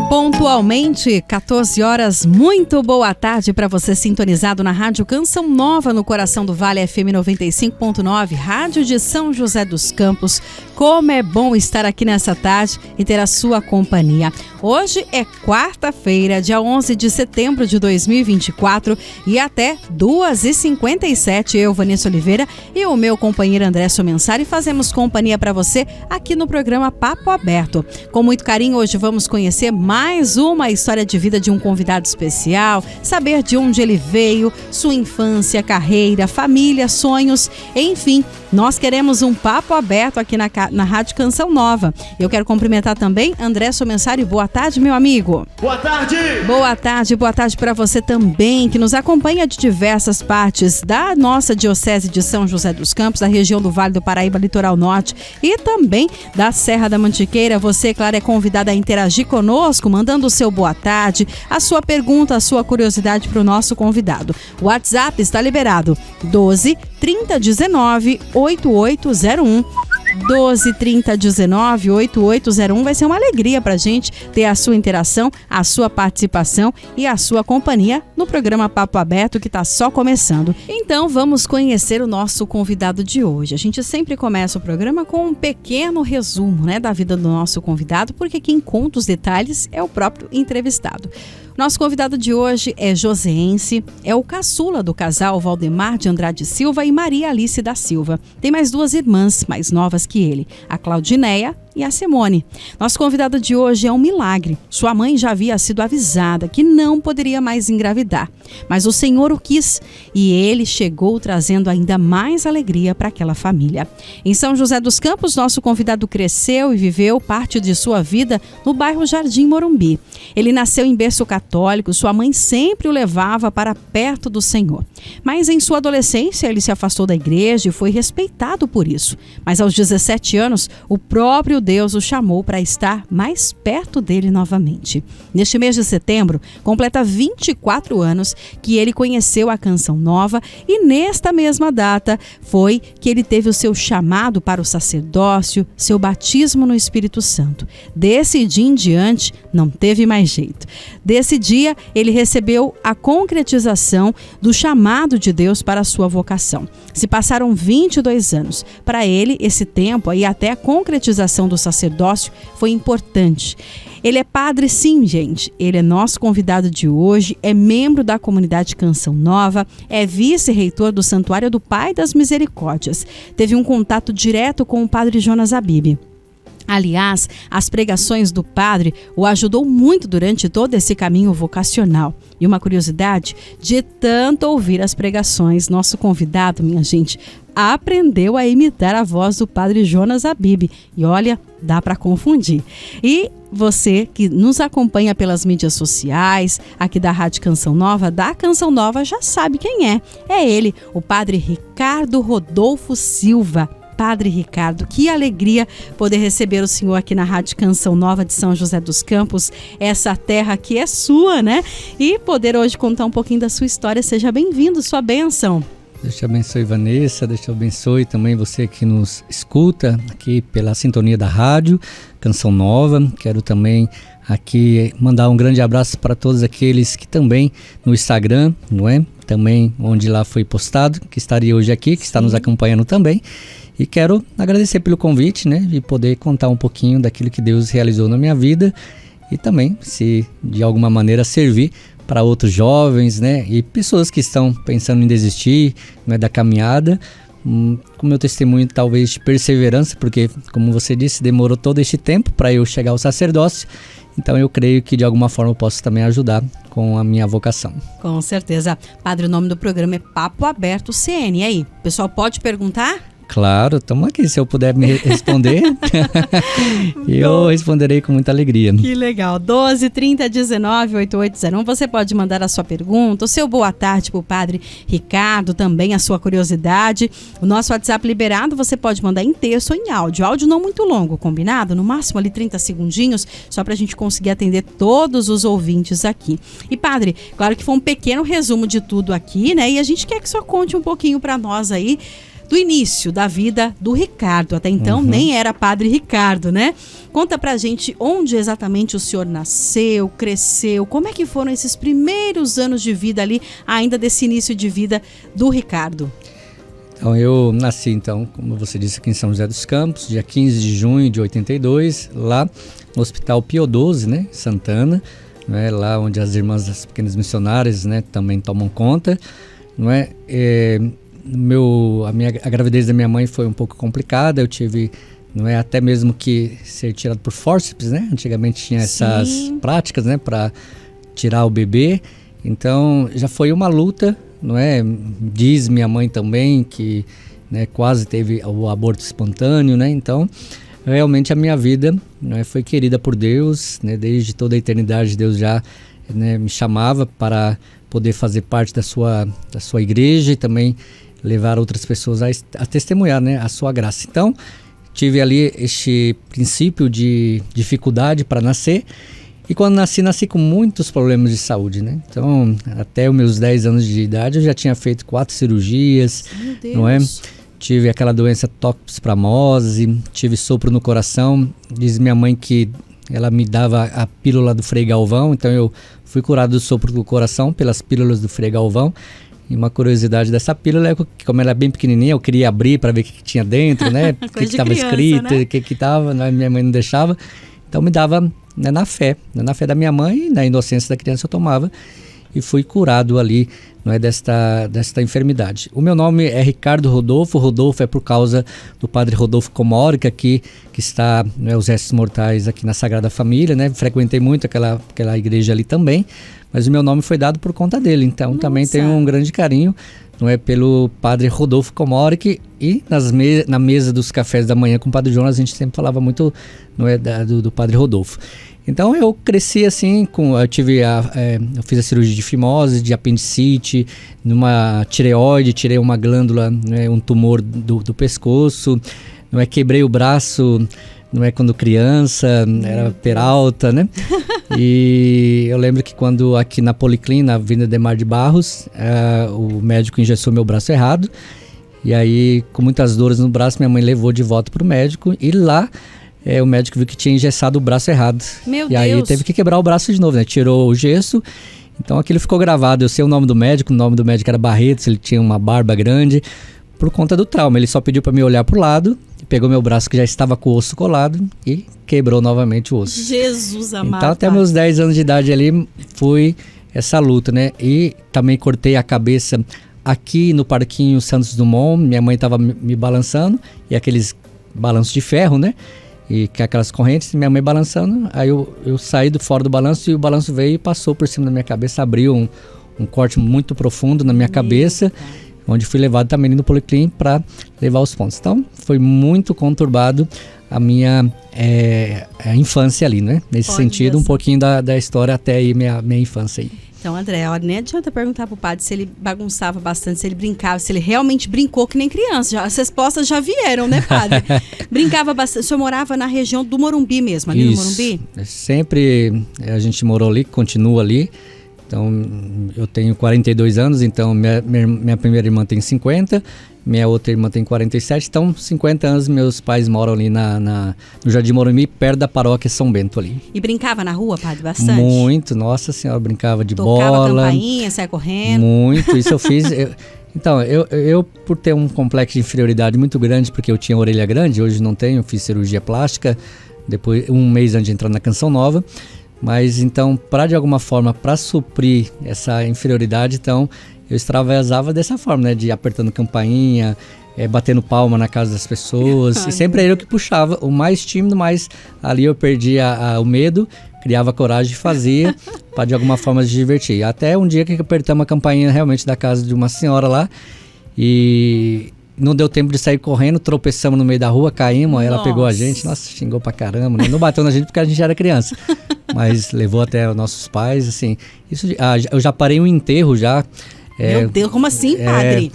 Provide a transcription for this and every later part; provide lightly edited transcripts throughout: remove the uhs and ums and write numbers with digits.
Pontualmente, 14 horas, muito boa tarde para você sintonizado na Rádio Canção Nova, no coração do Vale FM 95.9, Rádio de São José dos Campos. Como é bom estar aqui nessa tarde e ter a sua companhia. Hoje é quarta-feira, dia 11 de setembro de 2024 e até 2h57, eu, Vanessa Oliveira, e o meu companheiro André Somensari fazemos companhia para você aqui no programa Papo Aberto. Com muito carinho, hoje vamos conhecer mais uma história de vida de um convidado especial, saber de onde ele veio, sua infância, carreira, família, sonhos, enfim, nós queremos um papo aberto aqui na Rádio Canção Nova. Eu quero cumprimentar também André Somensari. Boa tarde, meu amigo. Boa tarde. Boa tarde para você também, que nos acompanha de diversas partes da nossa Diocese de São José dos Campos, da região do Vale do Paraíba, Litoral Norte e também da Serra da Mantiqueira. Você, claro, é convidada a interagir conosco, mandando o seu boa tarde, a sua pergunta, a sua curiosidade para o nosso convidado. O WhatsApp está liberado, 12 30 19 8801. 12 30 19 8801. Vai ser uma alegria pra gente ter a sua interação, a sua participação e a sua companhia no programa Papo Aberto, que tá só começando. Então vamos conhecer o nosso convidado de hoje. A gente sempre começa o programa com um pequeno resumo, da vida do nosso convidado, porque quem conta os detalhes é o próprio entrevistado. Nosso convidado de hoje é joseense, é o caçula do casal Valdemar de Andrade Silva e Maria Alice da Silva. Tem mais duas irmãs mais novas que ele, a Claudineia e a Simone. Nosso convidado de hoje é um milagre. Sua mãe já havia sido avisada que não poderia mais engravidar, mas o Senhor o quis e ele chegou trazendo ainda mais alegria para aquela família. Em São José dos Campos, nosso convidado cresceu e viveu parte de sua vida no bairro Jardim Morumbi. Ele nasceu em berço católico, sua mãe sempre o levava para perto do Senhor. Mas em sua adolescência ele se afastou da igreja e foi respeitado por isso. Mas aos 17 anos, o próprio Deus o chamou para estar mais perto dele novamente. Neste mês de setembro, completa 24 anos que ele conheceu a Canção Nova e nesta mesma data foi que ele teve o seu chamado para o sacerdócio, seu batismo no Espírito Santo. Desse dia em diante, não teve mais jeito. Desse dia, ele recebeu a concretização do chamado de Deus para a sua vocação. Se passaram 22 anos. Para ele, esse tempo aí até a concretização do sacerdócio foi importante. Ele é padre, sim, gente. Ele é nosso convidado de hoje, é membro da comunidade Canção Nova, é vice-reitor do Santuário do Pai das Misericórdias. Teve um contato direto com o padre Jonas Abib. Aliás, as pregações do padre o ajudou muito durante todo esse caminho vocacional. E uma curiosidade, de tanto ouvir as pregações, nosso convidado, minha gente, aprendeu a imitar a voz do padre Jonas Abib. E olha, dá para confundir. E você que nos acompanha pelas mídias sociais, aqui da Rádio Canção Nova, da Canção Nova, já sabe quem é. É ele, o padre Ricardo Rodolfo Silva. Padre Ricardo, que alegria poder receber o senhor aqui na Rádio Canção Nova de São José dos Campos, essa terra que é sua, E poder hoje contar um pouquinho da sua história. Seja bem-vindo, sua bênção. Deus te abençoe, Vanessa, Deus te abençoe também você que nos escuta aqui pela sintonia da Rádio Canção Nova. Quero também aqui mandar um grande abraço para todos aqueles que também no Instagram, Também onde lá foi postado, que estaria hoje aqui, que está nos acompanhando também. E quero agradecer pelo convite, e poder contar um pouquinho daquilo que Deus realizou na minha vida e também, se de alguma maneira servir para outros jovens, e pessoas que estão pensando em desistir, da caminhada, com meu testemunho talvez de perseverança, porque, como você disse, demorou todo este tempo para eu chegar ao sacerdócio. Então eu creio que de alguma forma eu posso também ajudar com a minha vocação. Com certeza. Padre, o nome do programa é Papo Aberto CN. E aí, o pessoal pode perguntar? Claro, estamos aqui. Se eu puder me responder, eu responderei com muita alegria. Que legal. 12 30 19 8801. Você pode mandar a sua pergunta, o seu boa tarde para o Padre Ricardo, também a sua curiosidade. O nosso WhatsApp liberado, você pode mandar em texto ou em áudio. Áudio não muito longo, combinado? No máximo ali 30 segundinhos, só para a gente conseguir atender todos os ouvintes aqui. E Padre, claro que foi um pequeno resumo de tudo aqui, E a gente quer que o senhor conte um pouquinho para nós aí do início da vida do Ricardo. Até então nem era Padre Ricardo, né? Conta pra gente onde exatamente o senhor nasceu, cresceu, como é que foram esses primeiros anos de vida ali, ainda desse início de vida do Ricardo. Então, eu nasci, então, como você disse, aqui em São José dos Campos, dia 15 de junho de 82, lá no Hospital Pio XII, né, Santana, né, lá onde as irmãs das pequenas missionárias, né, também tomam conta, não é? A gravidez da minha mãe foi um pouco complicada, eu tive, não é, até mesmo que ser tirado por fórceps, né? Antigamente tinha essas práticas, né, para tirar o bebê. Então já foi uma luta, não é? Diz minha mãe também que, né, quase teve o aborto espontâneo, né? Então realmente a minha vida, né, foi querida por Deus, né? Desde toda a eternidade Deus já, né, me chamava para poder fazer parte da sua igreja e também levar outras pessoas a testemunhar, né, a sua graça. Então tive ali este princípio de dificuldade para nascer. E quando nasci com muitos problemas de saúde, né? Então, até os meus 10 anos de idade, eu já tinha feito 4 cirurgias, Meu Deus. não é? Tive aquela doença toxoplasmose, tive sopro no coração. Diz minha mãe que ela me dava a pílula do Frei Galvão, então eu fui curado do sopro do coração pelas pílulas do Frei Galvão. E uma curiosidade dessa pílula é que, como ela é bem pequenininha, eu queria abrir para ver o que tinha dentro, né? O que estava escrito, o que estava, né? Minha mãe não deixava. Então me dava, né, na fé da minha mãe, na inocência da criança eu tomava e fui curado ali, não é, desta enfermidade. O meu nome é Ricardo Rodolfo. Rodolfo é por causa do padre Rodolfo Comorica, que está, né, os restos mortais aqui na Sagrada Família, né? Frequentei muito aquela igreja ali também, mas o meu nome foi dado por conta dele, então Nossa. Também tenho um grande carinho, não é, pelo padre Rodolfo Comorica. E na mesa dos cafés da manhã com o padre Jonas a gente sempre falava muito, não é, do padre Rodolfo. Então eu cresci assim, eu fiz a cirurgia de fimose, de apendicite, numa tireoide, tirei uma glândula, né, um tumor do pescoço, não é, quebrei o braço, não é, quando criança, era peralta, né? E eu lembro que quando aqui na Policlin, na Avenida Demar de Barros, o médico engessou meu braço errado. E aí, com muitas dores no braço, minha mãe levou de volta para o médico. E lá, o médico viu que tinha engessado o braço errado. Meu e Deus! Aí teve que quebrar o braço de novo, né? Tirou o gesso. Então aquilo ficou gravado. Eu sei o nome do médico era Barretos, ele tinha uma barba grande. Por conta do trauma, ele só pediu para me olhar para o lado, pegou meu braço que já estava com o osso colado e quebrou novamente o osso. Jesus amado. Então até meus 10 anos de idade ali foi essa luta, né? E também cortei a cabeça aqui no Parquinho Santos Dumont. Minha mãe estava me balançando, e aqueles balanços de ferro, né? E aquelas correntes, minha mãe balançando. Aí eu saí fora do balanço e o balanço veio e passou por cima da minha cabeça, abriu um corte muito profundo na minha cabeça. Onde fui levado também no Policlin para levar os pontos. Então, foi muito conturbado a minha infância ali, né? Nesse sentido, um pouquinho da história até aí, minha infância aí. Então, André, nem adianta perguntar pro padre se ele bagunçava bastante, se ele brincava, se ele realmente brincou que nem criança. As respostas já vieram, né, padre? Brincava bastante. O senhor morava na região do Morumbi mesmo, ali no Morumbi? Sempre a gente morou ali, continua ali. Então, eu tenho 42 anos, então minha primeira irmã tem 50, minha outra irmã tem 47, então 50 anos meus pais moram ali no Jardim Morumbi, perto da paróquia São Bento ali. E brincava na rua, padre, bastante? Muito, nossa senhora, brincava de bola. Tocava campainha, saia correndo? Muito, isso eu fiz. Então, eu por ter um complexo de inferioridade muito grande, porque eu tinha orelha grande, hoje não tenho, fiz cirurgia plástica, depois um mês antes de entrar na Canção Nova. Mas então, de alguma forma, para suprir essa inferioridade, então eu extravasava dessa forma, né? De apertando campainha, batendo palma na casa das pessoas. E sempre era eu que puxava, o mais tímido, mas ali eu perdia o medo, criava coragem e fazia para de alguma forma se divertir. Até um dia que apertamos a campainha realmente da casa de uma senhora lá e não deu tempo de sair correndo, tropeçamos no meio da rua, caímos, ela pegou a gente, nossa, xingou pra caramba, né? Não bateu na gente porque a gente era criança, mas levou até os nossos pais, assim. Isso, eu já parei um enterro já. Meu Deus, como assim, padre?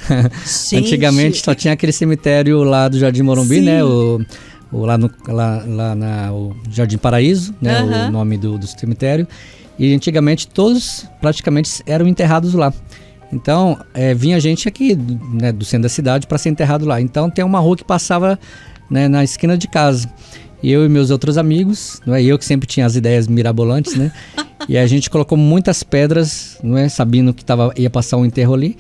Antigamente só tinha aquele cemitério lá do Jardim Morumbi, né? O Jardim Paraíso, né? O nome do cemitério. E antigamente todos praticamente eram enterrados lá. Então, vinha gente aqui, né, do centro da cidade para ser enterrado lá. Então, tem uma rua que passava, né, na esquina de casa. E eu e meus outros amigos, não é eu que sempre tinha as ideias mirabolantes, né? E a gente colocou muitas pedras, não é, sabendo que ia passar um enterro ali.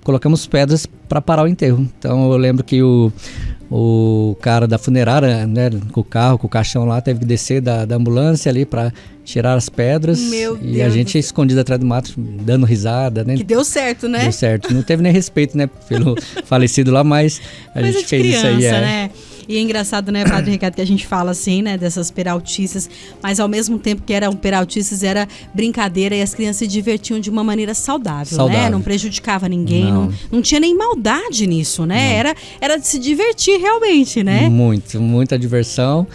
Colocamos pedras para parar o enterro. Então, eu lembro que o cara da funerária, né, com o carro, com o caixão lá, teve que descer da ambulância ali para tirar as pedras. Meu e Deus, a gente escondido atrás do mato, dando risada, né? Que deu certo, né? Deu certo. Não teve nem respeito, né, pelo falecido lá, mas a gente fez criança, isso aí. Né? E é engraçado, né, Padre Ricardo, que a gente fala assim, né, dessas peraltices, mas ao mesmo tempo que eram peraltices, era brincadeira e as crianças se divertiam de uma maneira saudável. Né? Não prejudicava ninguém, não tinha nem maldade nisso, né? Era de se divertir realmente, né? Muita diversão.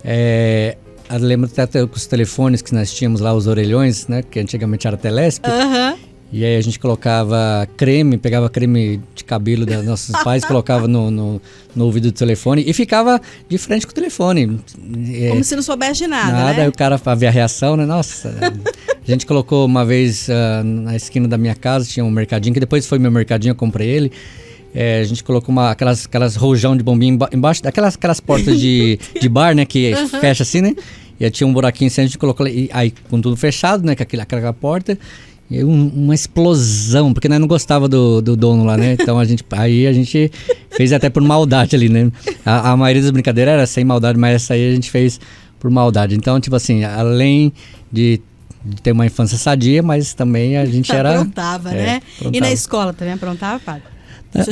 Eu lembro até com os telefones que nós tínhamos lá, os orelhões, né, que antigamente era Telesp. E aí a gente colocava creme, pegava creme de cabelo dos nossos pais, colocava no ouvido do telefone e ficava de frente com o telefone. Como se não soubesse de nada, né? Aí o cara fazia a reação, né? Nossa, a gente colocou uma vez na esquina da minha casa, tinha um mercadinho, que depois foi meu mercadinho, eu comprei ele. A gente colocou aquelas rojão de bombinha embaixo, aquelas portas de bar, né? Que fecha assim, né? E aí tinha um buraquinho assim, a gente colocou aí com tudo fechado, né? Com aquela porta. E uma explosão, porque nós não gostava do dono lá, né? Então a gente fez até por maldade ali, né? A maioria das brincadeiras era sem maldade, mas essa aí a gente fez por maldade. Então, tipo assim, além de ter uma infância sadia, mas também a gente aprontava, né? Aprontava. E na escola também aprontava, padre?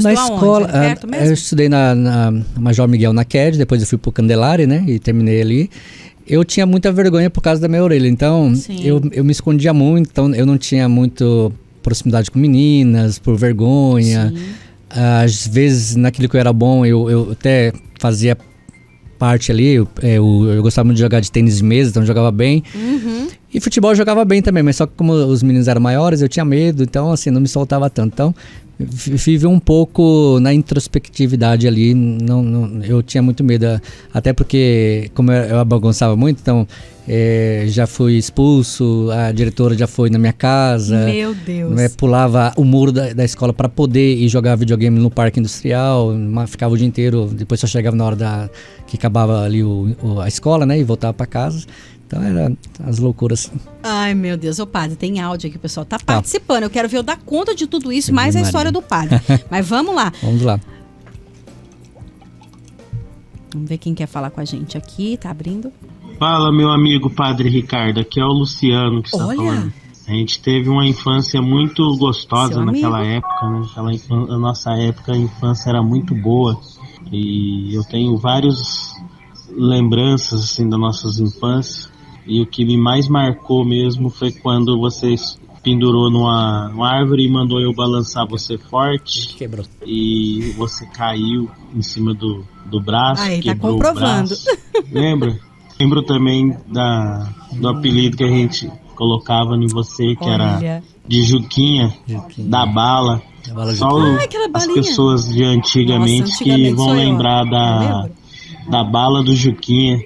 Na escola, eu estudei na Major Miguel na QED, depois eu fui pro Candelária, né? E terminei ali. Eu tinha muita vergonha por causa da minha orelha, então eu me escondia muito, então eu não tinha muito proximidade com meninas, por vergonha. Às vezes, naquilo que eu era bom, eu até fazia parte ali, eu gostava muito de jogar de tênis de mesa, então eu jogava bem. E futebol eu jogava bem também, mas só que como os meninos eram maiores, eu tinha medo, então assim, não me soltava tanto. Então, vivi um pouco na introspectividade ali, eu tinha muito medo, até porque como eu bagunçava muito, então já fui expulso, a diretora já foi na minha casa. Meu Deus. Pulava o muro da escola para poder ir jogar videogame no parque industrial, ficava o dia inteiro, depois só chegava na hora que acabava ali a escola, né, e voltava para casa. Então era as loucuras. Ai, meu Deus. Ô, padre, tem áudio aqui, o pessoal tá participando. Eu quero ver eu dar conta de tudo isso, mais a história do padre. Mas vamos lá. Vamos lá. Vamos ver quem quer falar com a gente aqui. Tá abrindo. Fala, meu amigo Padre Ricardo. Aqui é o Luciano que está falando. A gente teve uma infância muito gostosa naquela época, né? A nossa época, a infância era muito boa. E eu tenho várias lembranças, assim, das nossas infâncias. E o que me mais marcou mesmo foi quando você pendurou numa árvore e mandou eu balançar você forte. Quebrou. E você caiu em cima do braço. Aí, quebrou tá comprovando. o braço. Lembra? Lembro também do apelido que a gente colocava em você, que era de Juquinha, da bala. Só as pessoas de antigamente que vão lembrar da bala do Juquinha.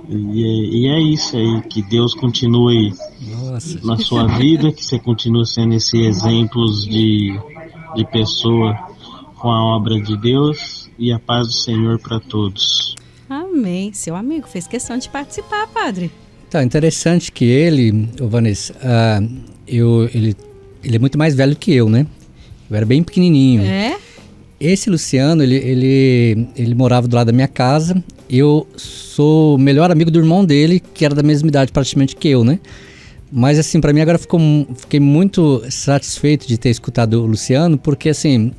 E é isso aí, que Deus continue na sua vida, que você continue sendo esse exemplos de pessoa com a obra de Deus e a paz do Senhor para todos. Amém. Seu amigo fez questão de participar, padre. Então, interessante que ele, Vanessa, ele é muito mais velho que eu, né? Eu era bem pequenininho. Esse Luciano, ele morava do lado da minha casa. Eu sou o melhor amigo do irmão dele, que era da mesma idade praticamente que eu, né? Mas assim, pra mim agora fiquei muito satisfeito de ter escutado o Luciano, porque assim,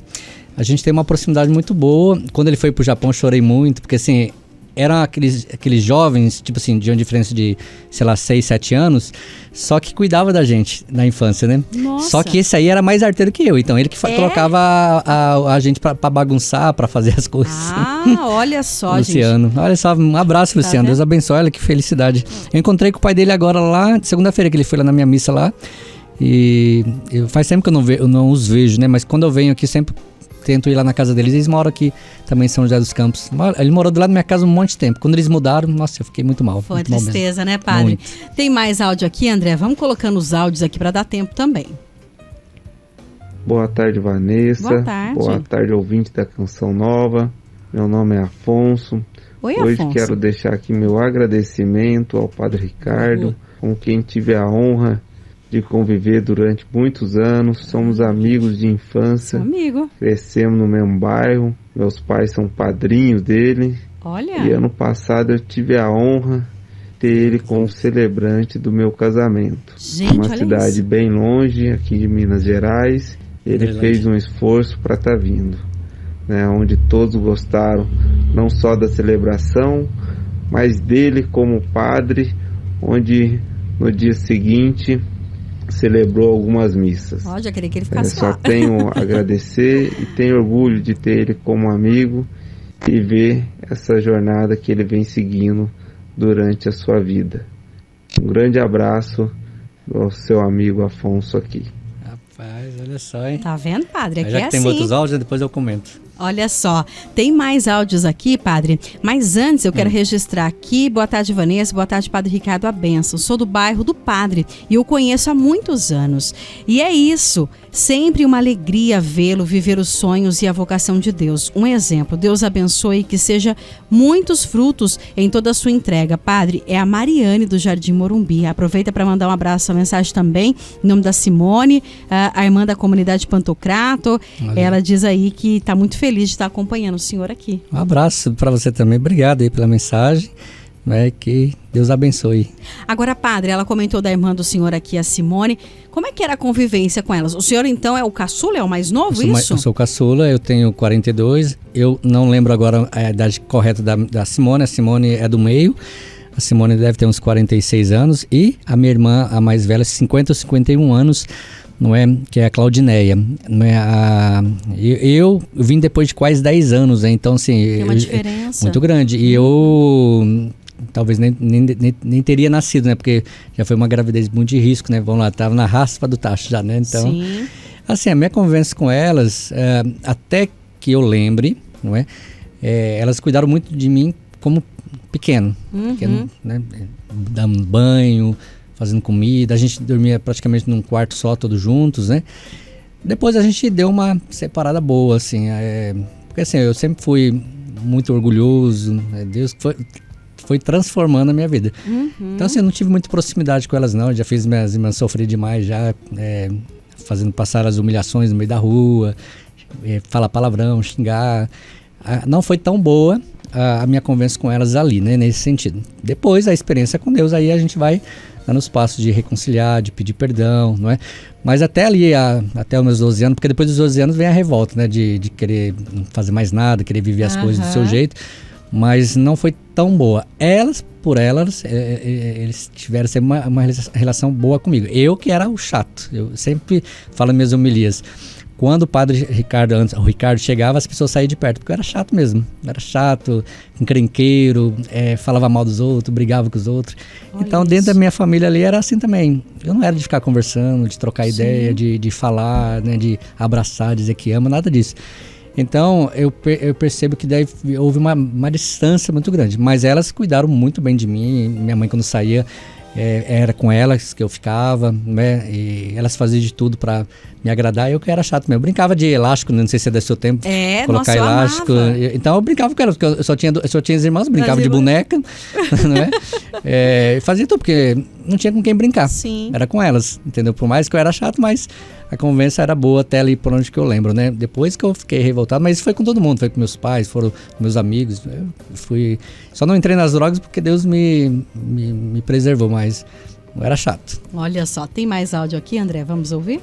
a gente tem uma proximidade muito boa. Quando ele foi pro Japão, eu chorei muito, porque assim, eram aqueles jovens, tipo assim, de uma diferença de, sei lá, 6, 7 anos, só que cuidava da gente na infância, né? Nossa. Só que esse aí era mais arteiro que eu, então ele que colocava a gente pra bagunçar, pra fazer as coisas. Olha só, Luciano. gente. Olha só, um abraço, Luciano. Deus abençoe, olha que felicidade. Eu encontrei com o pai dele agora lá, segunda-feira que ele foi lá na minha missa lá, e faz tempo que eu não os vejo, né? Mas quando eu venho aqui sempre tento ir lá na casa deles. Eles moram aqui também em São José dos Campos. Ele morou do lado da minha casa um monte de tempo. Quando eles mudaram, nossa, eu fiquei muito mal. Foi uma tristeza, né, padre? Muito. Tem mais áudio aqui, André? Vamos colocando os áudios aqui para dar tempo também. Boa tarde, Vanessa. Boa tarde. Boa tarde, ouvinte da Canção Nova. Meu nome é Afonso. Oi, Hoje Afonso. quero deixar aqui meu agradecimento ao Padre Ricardo, com quem tive a honra de conviver durante muitos anos. Somos amigos de infância. Amigo. Crescemos no mesmo bairro. Meus pais são padrinhos dele. Olha. E ano passado eu tive a honra de ter ele como celebrante do meu casamento. Gente, uma olha cidade isso. bem longe, aqui de Minas Gerais. Ele fez um esforço para estar vindo, né, onde todos gostaram não só da celebração, mas dele como padre, onde no dia seguinte celebrou algumas missas. Já queria que ele ficasse Só lá. tenho a agradecer e tenho orgulho de ter ele como amigo e ver essa jornada que ele vem seguindo durante a sua vida. Um grande abraço ao seu amigo Afonso aqui. Rapaz, olha só, hein? Tá vendo, padre? Aqui Já é que tem assim. muitos áudios, depois eu comento. Olha só, tem mais áudios aqui, padre, mas antes eu quero registrar aqui. Boa tarde, Vanessa, boa tarde, Padre Ricardo, a bênção. Sou do bairro do Padre e o conheço há muitos anos. E é isso, sempre uma alegria vê-lo viver os sonhos e a vocação de Deus. Um exemplo, Deus abençoe e que seja muitos frutos em toda a sua entrega. Padre, é a Mariane do Jardim Morumbi. Aproveita para mandar um abraço, uma mensagem também, em nome da Simone, a irmã da comunidade Pantocrato. Ela diz aí que está muito feliz de estar acompanhando o senhor aqui. Um abraço para você também, obrigado aí pela mensagem, né, que Deus abençoe. Agora, padre, ela comentou da irmã do senhor aqui, a Simone, como é que era a convivência com elas? O senhor então é o caçula, é o mais novo, isso? Eu sou caçula, eu tenho 42, eu não lembro agora a idade correta da Simone, a Simone é do meio, a Simone deve ter uns 46 anos e a minha irmã, a mais velha, 50 ou 51 anos, não é, que é a Claudineia, não é eu vim depois de quase 10 anos, né? Então assim, tem uma diferença muito grande, e eu talvez nem teria nascido, né, porque já foi uma gravidez muito de risco, né, vamos lá, tava na raspa do tacho já, né, então, sim, assim, a minha convivência com elas, até que eu lembre, não é, elas cuidaram muito de mim como pequeno, né, dando banho, fazendo comida, a gente dormia praticamente num quarto só, todos juntos, né? Depois a gente deu uma separada boa, assim, porque assim, eu sempre fui muito orgulhoso, né? Deus foi transformando a minha vida. Então assim, eu não tive muita proximidade com elas não, eu já fiz minhas irmãs sofrer demais já, fazendo passar as humilhações no meio da rua, falar palavrão, xingar. Não foi tão boa a minha conversa com elas ali, né, nesse sentido. Depois a experiência com Deus, aí a gente vai dando os passos de reconciliar, de pedir perdão, não é? Mas até ali, até os meus 12 anos, porque depois dos 12 anos vem a revolta, né? De querer não fazer mais nada, querer viver as coisas do seu jeito, mas não foi tão boa. Por elas, eles tiveram sempre uma relação boa comigo. Eu que era o chato, eu sempre falo nas minhas homilias. Quando o padre o Ricardo chegava, as pessoas saíam de perto, porque eu era chato mesmo. Era chato, encrenqueiro, falava mal dos outros, brigava com os outros. Olha, então, dentro da minha família ali era assim também. Eu não era de ficar conversando, de trocar ideia, de falar, né, de abraçar, dizer que ama, nada disso. Então, eu percebo que daí houve uma distância muito grande. Mas elas cuidaram muito bem de mim. Minha mãe, quando saía, era com elas que eu ficava, né? E elas faziam de tudo para me agradar. Eu que era chato mesmo. Eu brincava de elástico, não sei se é do seu tempo. Colocar nossa, elástico. Então eu brincava com elas, porque eu só tinha as irmãs, brincava de boneca, não é? Fazia tudo, porque não tinha com quem brincar. Sim. Era com elas, entendeu? Por mais que eu era chato, mas a convivência era boa até ali por onde que eu lembro, né? Depois que eu fiquei revoltado, mas isso foi com todo mundo, foi com meus pais, foram com meus amigos. Eu fui... Só não entrei nas drogas porque Deus me preservou, mas eu era chato. Olha só, tem mais áudio aqui, André, vamos ouvir?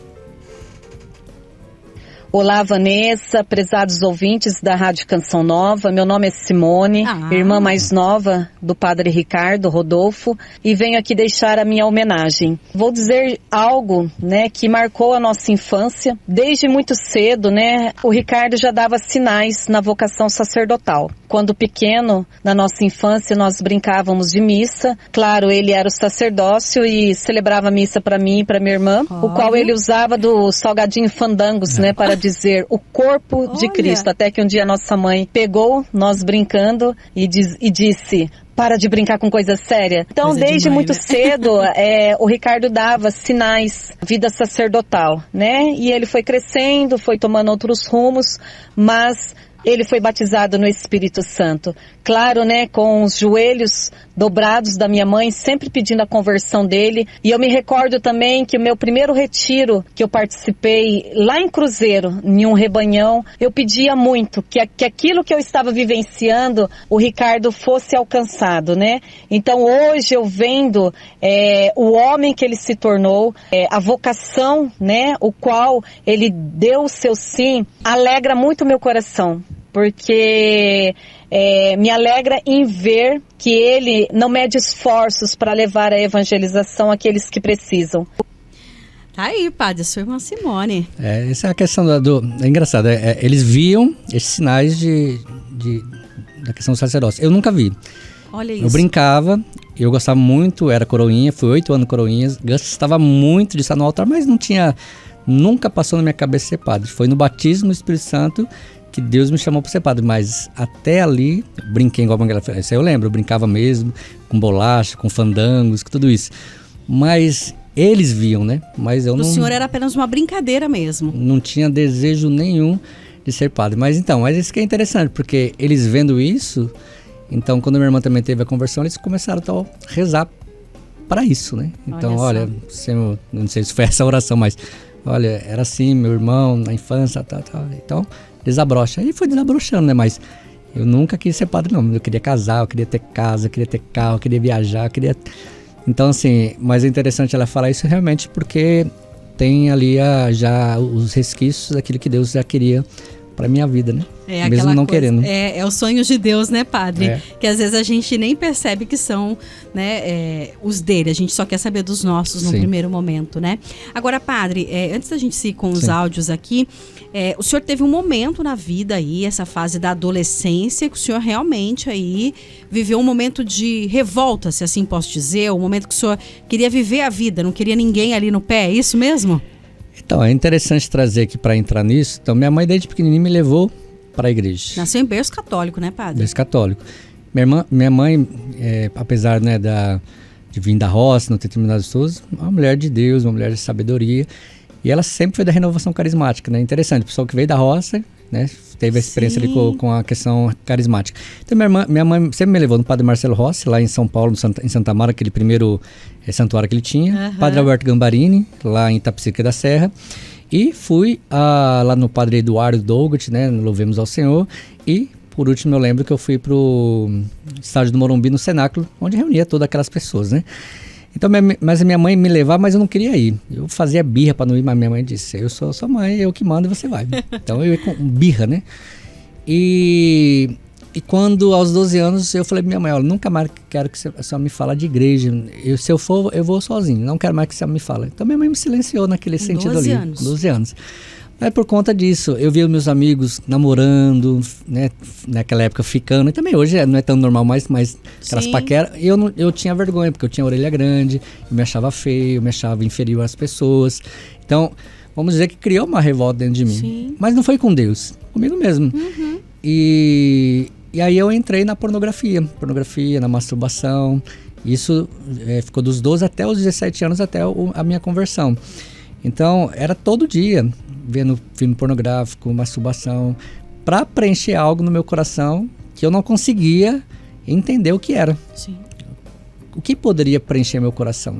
Olá, Vanessa, prezados ouvintes da Rádio Canção Nova. Meu nome é Simone, irmã mais nova do Padre Ricardo Rodolfo, e venho aqui deixar a minha homenagem. Vou dizer algo, né, que marcou a nossa infância. Desde muito cedo, né, o Ricardo já dava sinais na vocação sacerdotal. Quando pequeno, na nossa infância, nós brincávamos de missa. Claro, ele era o sacerdócio e celebrava a missa para mim e para minha irmã, o qual ele usava do salgadinho fandangos, né, para dizer o corpo de Cristo. Até que um dia nossa mãe pegou nós brincando e disse: para de brincar com coisa séria. Então, coisa desde mãe, muito cedo, o Ricardo dava sinais, vida sacerdotal, né? E ele foi crescendo, foi tomando outros rumos, mas ele foi batizado no Espírito Santo. Claro, né, com os joelhos dobrados da minha mãe, sempre pedindo a conversão dele. E eu me recordo também que o meu primeiro retiro que eu participei lá em Cruzeiro, em um rebanhão, eu pedia muito que aquilo que eu estava vivenciando, o Ricardo fosse alcançado, né? Então hoje eu vendo o homem que ele se tornou, a vocação, né, o qual ele deu o seu sim, alegra muito o meu coração. Porque me alegra em ver que ele não mede esforços para levar a evangelização àqueles que precisam. Tá aí, padre, sua irmã Simone. Essa é a questão é engraçado, eles viam esses sinais da questão do sacerdócio. Eu nunca vi. Olha isso. Eu brincava, eu gostava muito, era coroinha, fui 8 anos coroinha, gostava muito de estar no altar, mas nunca passou na minha cabeça ser padre. Foi no batismo do Espírito Santo que Deus me chamou para ser padre, mas até ali, brinquei igual a Mangueira, isso aí eu lembro, eu brincava mesmo, com bolacha, com fandangos, com tudo isso. Mas eles viam, né? Mas eu não... O senhor era apenas uma brincadeira mesmo. Não tinha desejo nenhum de ser padre. Mas isso que é interessante, porque eles vendo isso, então quando minha irmã também teve a conversão, eles começaram a rezar para isso, né? Então, olha não sei se foi essa oração, mas olha, era assim, meu irmão, na infância, tal. Então, desabrocha. Aí foi desabrochando, né? Mas eu nunca quis ser padre, não. Eu queria casar, eu queria ter casa, eu queria ter carro, eu queria viajar, eu queria... Então, assim, mas é interessante ela falar isso realmente porque tem ali já os resquícios daquilo que Deus já queria para minha vida, né? Mesmo não querendo. É o sonho de Deus, né, padre? Que às vezes a gente nem percebe que são, né, os dele. A gente só quer saber dos nossos no primeiro momento, né? Agora, padre, antes da gente seguir com os áudios aqui, o senhor teve um momento na vida aí, essa fase da adolescência, que o senhor realmente aí viveu um momento de revolta, se assim posso dizer, um momento que o senhor queria viver a vida, não queria ninguém ali no pé, é isso mesmo? Então, é interessante trazer aqui para entrar nisso. Então, minha mãe desde pequenininha me levou para a igreja. Nasceu em berço católico, né, padre? Berço católico. Minha mãe, apesar, né, de vir da roça, não ter terminado os estudos, uma mulher de Deus, uma mulher de sabedoria. E ela sempre foi da renovação carismática, né? Interessante, o pessoal que veio da roça, né, teve a experiência ali com a questão carismática. Então, minha mãe sempre me levou no Padre Marcelo Rossi, lá em São Paulo, em Santa Amaro, aquele primeiro santuário que ele tinha. Padre Alberto Gambarini, lá em Itapecerica da Serra. E fui lá no Padre Eduardo Douglas, né, louvemos ao Senhor. E, por último, eu lembro que eu fui pro estádio do Morumbi, no cenáculo, onde reunia todas aquelas pessoas, né. Então, mas a minha mãe me levava, mas eu não queria ir. Eu fazia birra para não ir, mas minha mãe disse, eu sou sua mãe, eu que mando e você vai. Então, eu ia com birra, né. E quando, aos 12 anos, eu falei pra minha mãe, olha, nunca mais quero que a senhora me fale de igreja. Se eu for, eu vou sozinho, não quero mais que a senhora me fale. Então, minha mãe me silenciou naquele sentido ali. 12 anos. Mas por conta disso, eu via meus amigos namorando, né, naquela época ficando, e também hoje não é tão normal mais, mas aquelas paqueras, eu tinha vergonha, porque eu tinha orelha grande, eu me achava feio, eu me achava inferior às pessoas. Então, vamos dizer que criou uma revolta dentro de mim. Sim. Mas não foi com Deus, comigo mesmo. Uhum. E aí eu entrei na pornografia, na masturbação. Isso ficou dos 12 até os 17 anos, até a minha conversão. Então, era todo dia vendo filme pornográfico, masturbação, para preencher algo no meu coração que eu não conseguia entender o que era. Sim. O que poderia preencher meu coração?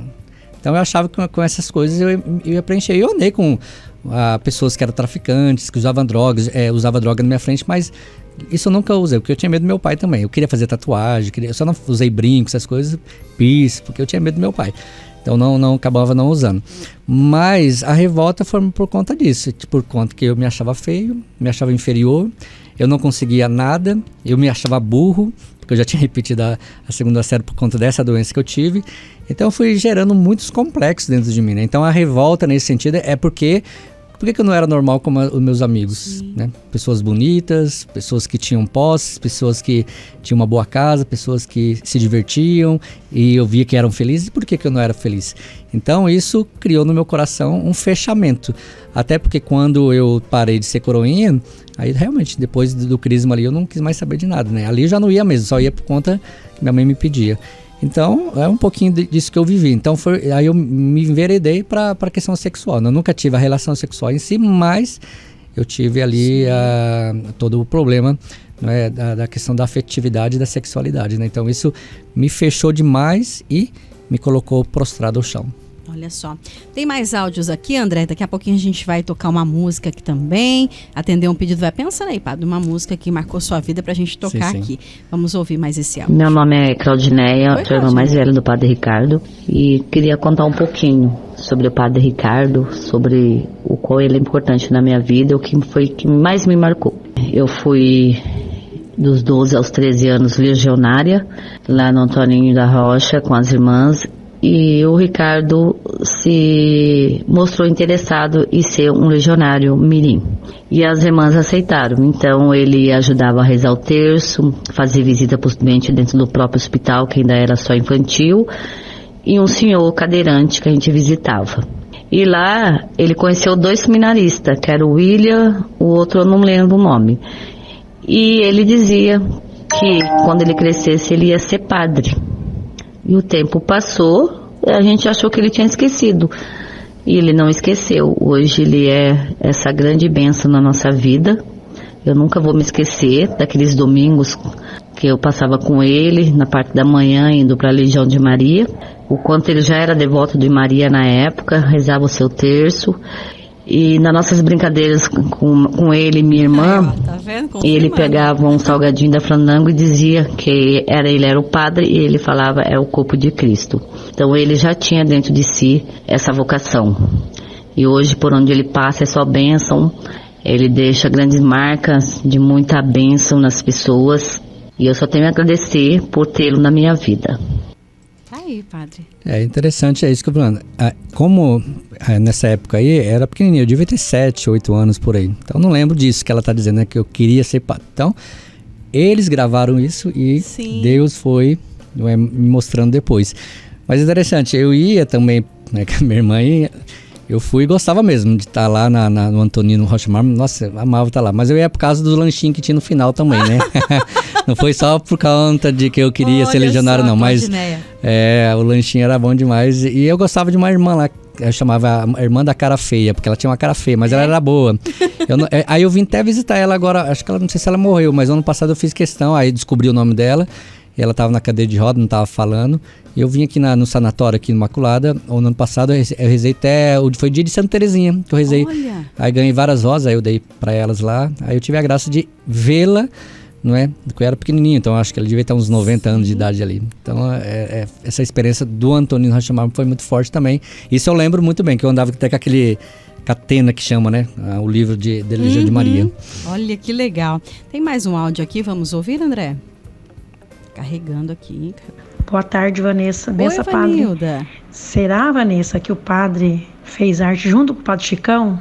Então, eu achava que com essas coisas eu ia preencher. Eu andei com pessoas que eram traficantes, que usavam drogas, usava droga na minha frente, mas isso eu nunca usei, porque eu tinha medo do meu pai também. Eu queria fazer tatuagem, eu só não usei brinco, essas coisas, porque eu tinha medo do meu pai. Então não acabava não usando. Mas a revolta foi por conta disso, por conta que eu me achava feio, me achava inferior, eu não conseguia nada, eu me achava burro, porque eu já tinha repetido a segunda série por conta dessa doença que eu tive. Então eu fui gerando muitos complexos dentro de mim, né? Então a revolta nesse sentido é porque por que eu não era normal como os meus amigos, né? Pessoas bonitas, pessoas que tinham posses, pessoas que tinham uma boa casa, pessoas que se divertiam e eu via que eram felizes. Por que eu não era feliz? Então isso criou no meu coração um fechamento. Até porque quando eu parei de ser coroinha, aí realmente depois do crisma ali eu não quis mais saber de nada, né? Ali eu já não ia mesmo, só ia por conta que minha mãe me pedia. Então, é um pouquinho disso que eu vivi. Então, aí eu me enveredei para a questão sexual. Eu nunca tive a relação sexual em si, mas eu tive ali todo o problema, né, da questão da afetividade e da sexualidade, né? Então, isso me fechou demais e me colocou prostrado ao chão. Olha só, tem mais áudios aqui, André, daqui a pouquinho a gente vai tocar uma música aqui também, atender um pedido, vai pensando aí, padre, uma música que marcou sua vida pra gente tocar aqui. Vamos ouvir mais esse áudio. Meu nome é Claudineia, sou a irmã mais velha do padre Ricardo e queria contar um pouquinho sobre o padre Ricardo, sobre o qual ele é importante na minha vida, o que foi que mais me marcou. Eu fui dos 12 aos 13 anos legionária, lá no Antoninho da Rocha, com as irmãs. E o Ricardo se mostrou interessado em ser um legionário mirim. E as irmãs aceitaram. Então ele ajudava a rezar o terço, fazer visita para os doentes dentro do próprio hospital, que ainda era só infantil, e um senhor cadeirante que a gente visitava. E lá ele conheceu 2 seminaristas, que era o William, o outro eu não lembro o nome. E ele dizia que quando ele crescesse ele ia ser padre. E o tempo passou, a gente achou que ele tinha esquecido. E ele não esqueceu. Hoje ele é essa grande bênção na nossa vida. Eu nunca vou me esquecer daqueles domingos que eu passava com ele, na parte da manhã, indo para a Legião de Maria. O quanto ele já era devoto de Maria na época, rezava o seu terço. E nas nossas brincadeiras com ele e minha irmã, tá vendo? ele pegava um salgadinho da Frandango e dizia que ele era o padre e ele falava é o corpo de Cristo. Então ele já tinha dentro de si essa vocação. E hoje por onde ele passa é só bênção, ele deixa grandes marcas de muita bênção nas pessoas e eu só tenho a agradecer por tê-lo na minha vida. Aí, padre. É interessante, é isso que eu tô falando. Como nessa época aí, era pequenininho, eu devia ter 7, 8 anos por aí. Então não lembro disso que ela tá dizendo, né, que eu queria ser padre. Então, eles gravaram isso e sim, Deus foi me mostrando depois. Mas é interessante, eu ia também, né, com a minha irmã, eu fui e gostava mesmo de estar lá no Antonino Rocha Mármore. Nossa, eu amava estar lá. Mas eu ia por causa do lanchinho que tinha no final também, né? Não foi só por conta de que eu queria ser legionário, não. Mas o lanchinho era bom demais. E eu gostava de uma irmã lá, eu chamava a irmã da cara feia, porque ela tinha uma cara feia, mas ela era boa. Aí eu vim até visitar ela agora, acho que ela, não sei se ela morreu, mas ano passado eu fiz questão, aí descobri o nome dela. E ela estava na cadeira de roda, não estava falando. E eu vim aqui no sanatório, aqui no Imaculada. No ano passado eu rezei até... Foi dia de Santa Terezinha que eu rezei. Olha. Aí ganhei várias rosas, aí eu dei para elas lá. Aí eu tive a graça de vê-la, não é? Porque eu era pequenininho, então acho que ela devia ter uns 90 anos de idade ali. Então essa experiência do Antonino Rocha Mármore foi muito forte também. Isso eu lembro muito bem, que eu andava até com aquele... Catena que chama, né? O livro de Legião de Maria. Olha que legal. Tem mais um áudio aqui, vamos ouvir, André? Carregando aqui. Boa tarde, Vanessa. Benção, padre. Será, Vanessa, que o padre fez arte junto com o padre Chicão?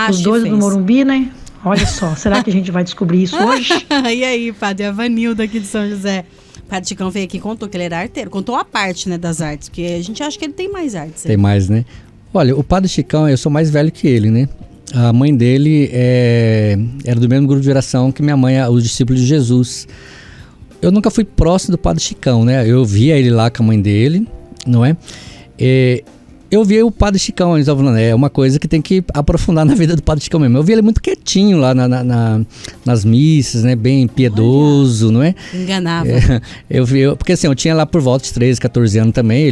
Os dois do Morumbi, né? Olha só, será que a gente vai descobrir isso hoje? E aí, padre, a Vanilda aqui de São José. O padre Chicão veio aqui e contou que ele era arteiro. Contou a parte, né, das artes, porque a gente acha que ele tem mais artes. Tem mais, né? Olha, o padre Chicão, eu sou mais velho que ele, né? A mãe dele era do mesmo grupo de oração que minha mãe, os discípulos de Jesus. Eu nunca fui próximo do padre Chicão, né? Eu via ele lá com a mãe dele, não é? Eu via o padre Chicão, eles estavam falando, é uma coisa que tem que aprofundar na vida do padre Chicão mesmo. Eu via ele muito quietinho lá nas missas, né? Bem piedoso, olha, não é? Enganava. Porque assim, eu tinha lá por volta de 13, 14 anos também.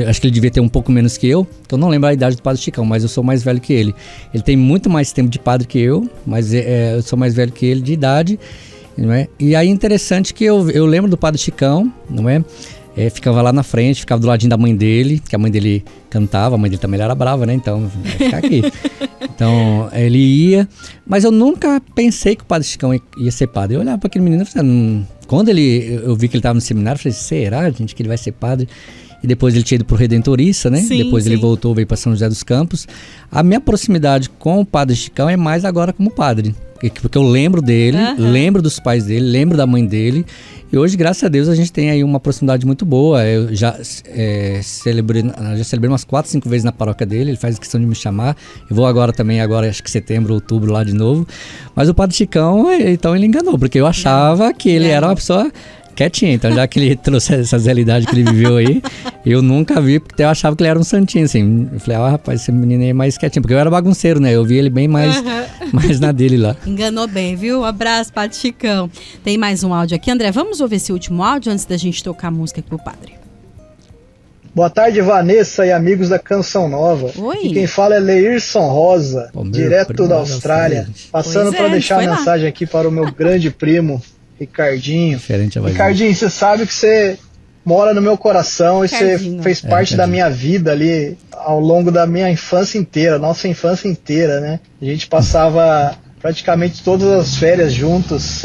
Acho que ele devia ter um pouco menos que eu. Então não lembro a idade do padre Chicão, mas eu sou mais velho que ele. Ele tem muito mais tempo de padre que eu, mas eu sou mais velho que ele de idade. Não é? E aí interessante que eu lembro do padre Chicão, não é? Ficava lá na frente, ficava do ladinho da mãe dele, que a mãe dele cantava, a mãe dele também era brava, né? Então, vai ficar aqui. Então, ele ia, mas eu nunca pensei que o padre Chicão ia ser padre. Eu olhava para aquele menino e falei, quando eu vi que ele estava no seminário, eu falei, será, gente, que ele vai ser padre? e depois ele tinha ido pro Redentorista, né? Sim, depois ele voltou, veio para São José dos Campos. A minha proximidade com o Padre Chicão é mais agora como padre. Porque eu lembro dele, lembro dos pais dele, lembro da mãe dele. E hoje, graças a Deus, a gente tem aí uma proximidade muito boa. Eu já celebrei umas 4, 5 vezes na paróquia dele. Ele faz questão de me chamar. Eu vou agora também, acho que setembro, outubro, lá de novo. Mas o Padre Chicão, então ele enganou, porque eu achava que ele era uma pessoa quietinha. Então, já que ele trouxe essa realidade que ele viveu aí, eu nunca vi, porque eu achava que ele era um santinho, assim. Eu falei, rapaz, esse menino aí é mais quietinho, porque eu era bagunceiro, né? Eu vi ele bem mais na dele lá. Enganou bem, viu? Abraço, Padre Chicão. Tem mais um áudio aqui. André, vamos ouvir esse último áudio antes da gente tocar a música aqui pro padre. Boa tarde, Vanessa e amigos da Canção Nova. Oi. E quem fala é Leirson Rosa, direto da Austrália. Passando para deixar a mensagem aqui para o meu grande primo, Ricardinho. Ricardinho, você sabe que você mora no meu coração e você fez parte da minha vida ali ao longo da minha infância inteira, nossa infância inteira, né? A gente passava praticamente todas as férias juntos,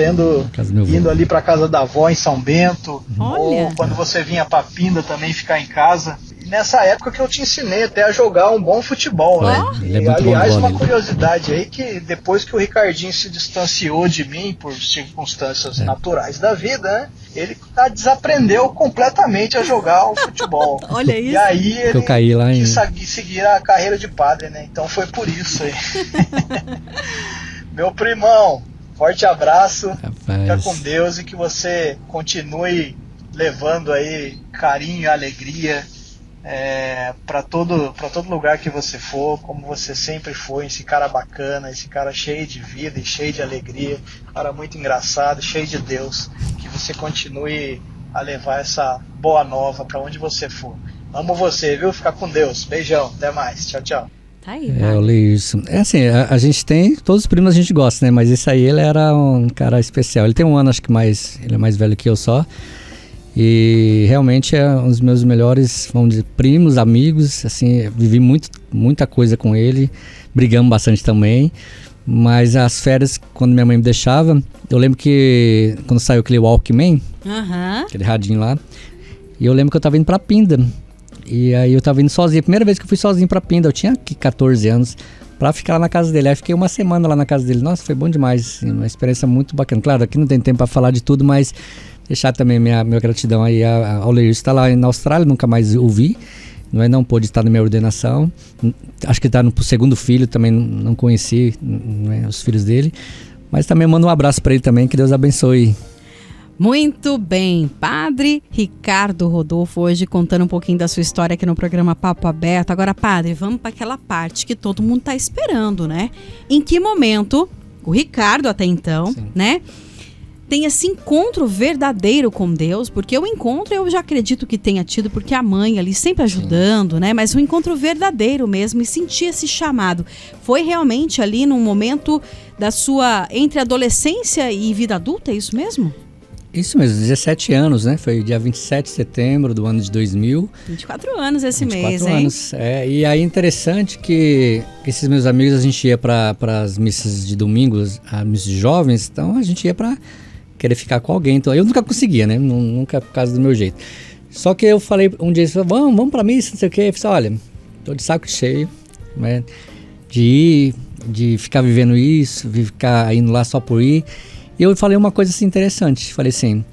indo ali para casa da avó em São Bento, ou quando você vinha para Pinda também ficar em casa. E nessa época que eu te ensinei até a jogar um bom futebol, né? E, aliás, uma curiosidade aí, que depois que o Ricardinho se distanciou de mim por circunstâncias naturais da vida, né? Ele desaprendeu completamente a jogar o futebol. Olha isso. E aí ele caí lá quis seguir a carreira de padre, né? Então foi por isso aí. Meu primão, forte abraço, fica com Deus e que você continue levando aí carinho e alegria para todo lugar que você for, como você sempre foi, esse cara bacana, esse cara cheio de vida e cheio de alegria, cara muito engraçado, cheio de Deus, que você continue a levar essa boa nova para onde você for. Amo você, viu? Fica com Deus, beijão, até mais, tchau, tchau. Tá aí, eu li isso. Assim, a gente tem, todos os primos a gente gosta, né? Mas esse aí, ele era um cara especial. Ele tem um ano, acho que ele é mais velho que eu só. E realmente é um dos meus melhores, vamos dizer, primos, amigos. Assim, vivi muita coisa com ele. Brigamos bastante também. Mas as férias, quando minha mãe me deixava, eu lembro que quando saiu aquele Walkman, aquele radinho lá, e eu lembro que eu tava indo pra Pinda. E aí eu tava indo sozinho, a primeira vez que eu fui sozinho pra Pinda, eu tinha 14 anos, pra ficar lá na casa dele. Aí fiquei uma semana lá na casa dele. Nossa, foi bom demais, assim, uma experiência muito bacana. Claro, aqui não tem tempo pra falar de tudo, mas deixar também minha gratidão aí ao Leir. Está lá na Austrália, nunca mais ouvi, não pôde estar na minha ordenação. Acho que está no segundo filho, também não conheci os filhos dele. Mas também mando um abraço para ele também, que Deus abençoe. Muito bem, Padre Ricardo Rodolfo, hoje contando um pouquinho da sua história aqui no programa Papo Aberto. Agora, padre, vamos para aquela parte que todo mundo está esperando, né? Em que momento o Ricardo, até então, né, tem esse encontro verdadeiro com Deus? Porque o encontro eu já acredito que tenha tido, porque a mãe ali sempre ajudando, né? Mas o encontro verdadeiro mesmo, e sentir esse chamado, foi realmente ali num momento da sua, entre adolescência e vida adulta, é isso mesmo? Isso mesmo, 17 anos, né? Foi dia 27 de setembro do ano de 2000. 24 anos esse 24 mês, anos, hein? E aí interessante que esses meus amigos, a gente ia para as missas de domingos, as missas de jovens, então a gente ia para querer ficar com alguém. Então eu nunca conseguia, né? Nunca por causa do meu jeito. Só que eu falei um dia, vamos pra missa, não sei o quê. Eu falei, olha, tô de saco cheio, né? De ficar vivendo isso, de ficar indo lá só por ir. E eu falei uma coisa assim interessante. Falei assim,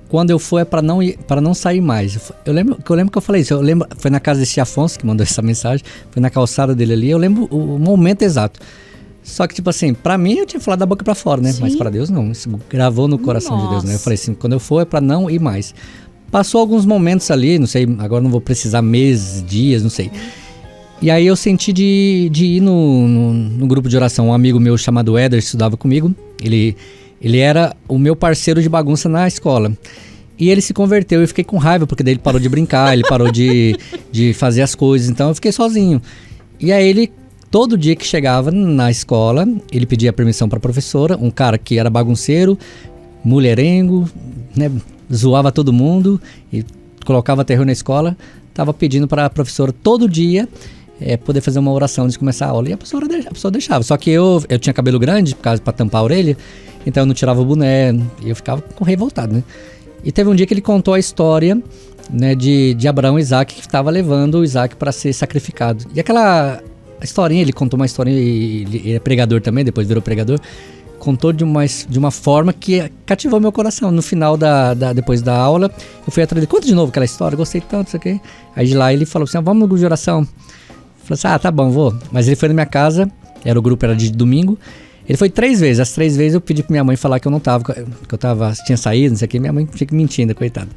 quando eu for é para não sair mais. Eu lembro que eu falei isso. Foi na casa desse Afonso que mandou essa mensagem. Foi na calçada dele ali. Eu lembro o momento exato. Só que, tipo assim, pra mim eu tinha falado da boca pra fora, né? Sim. Mas pra Deus não. Isso gravou no coração de Deus, né? Eu falei assim, quando eu for é pra não ir mais. Passou alguns momentos ali, não sei, agora não vou precisar meses, dias, não sei. E aí eu senti de ir no grupo de oração. Um amigo meu chamado Éder estudava comigo. Ele era o meu parceiro de bagunça na escola. E ele se converteu, eu fiquei com raiva, porque daí ele parou de brincar, ele parou de fazer as coisas, então eu fiquei sozinho. E aí ele, todo dia que chegava na escola, ele pedia permissão para a professora, um cara que era bagunceiro, mulherengo, né, zoava todo mundo e colocava terror na escola, estava pedindo para a professora todo dia poder fazer uma oração antes de começar a aula. E a pessoa deixava. Só que eu tinha cabelo grande, para tampar a orelha, então eu não tirava o boné, e eu ficava revoltado, né? E teve um dia que ele contou a história né, de Abraão e Isaac, que estava levando o Isaac para ser sacrificado. E aquela historinha, ele contou uma historinha, ele é pregador também, depois virou pregador, contou de uma forma que cativou meu coração. No final, depois da aula, eu fui atrás dele, conta de novo aquela história, gostei tanto, isso aqui. Aí de lá ele falou assim, vamos no grupo de oração. Eu falei assim, tá bom, vou. Mas ele foi na minha casa, o grupo era de domingo, ele foi 3 vezes, as 3 vezes eu pedi pra minha mãe falar que eu não tava, que eu tinha saído, não sei o que, minha mãe fica mentindo, coitada.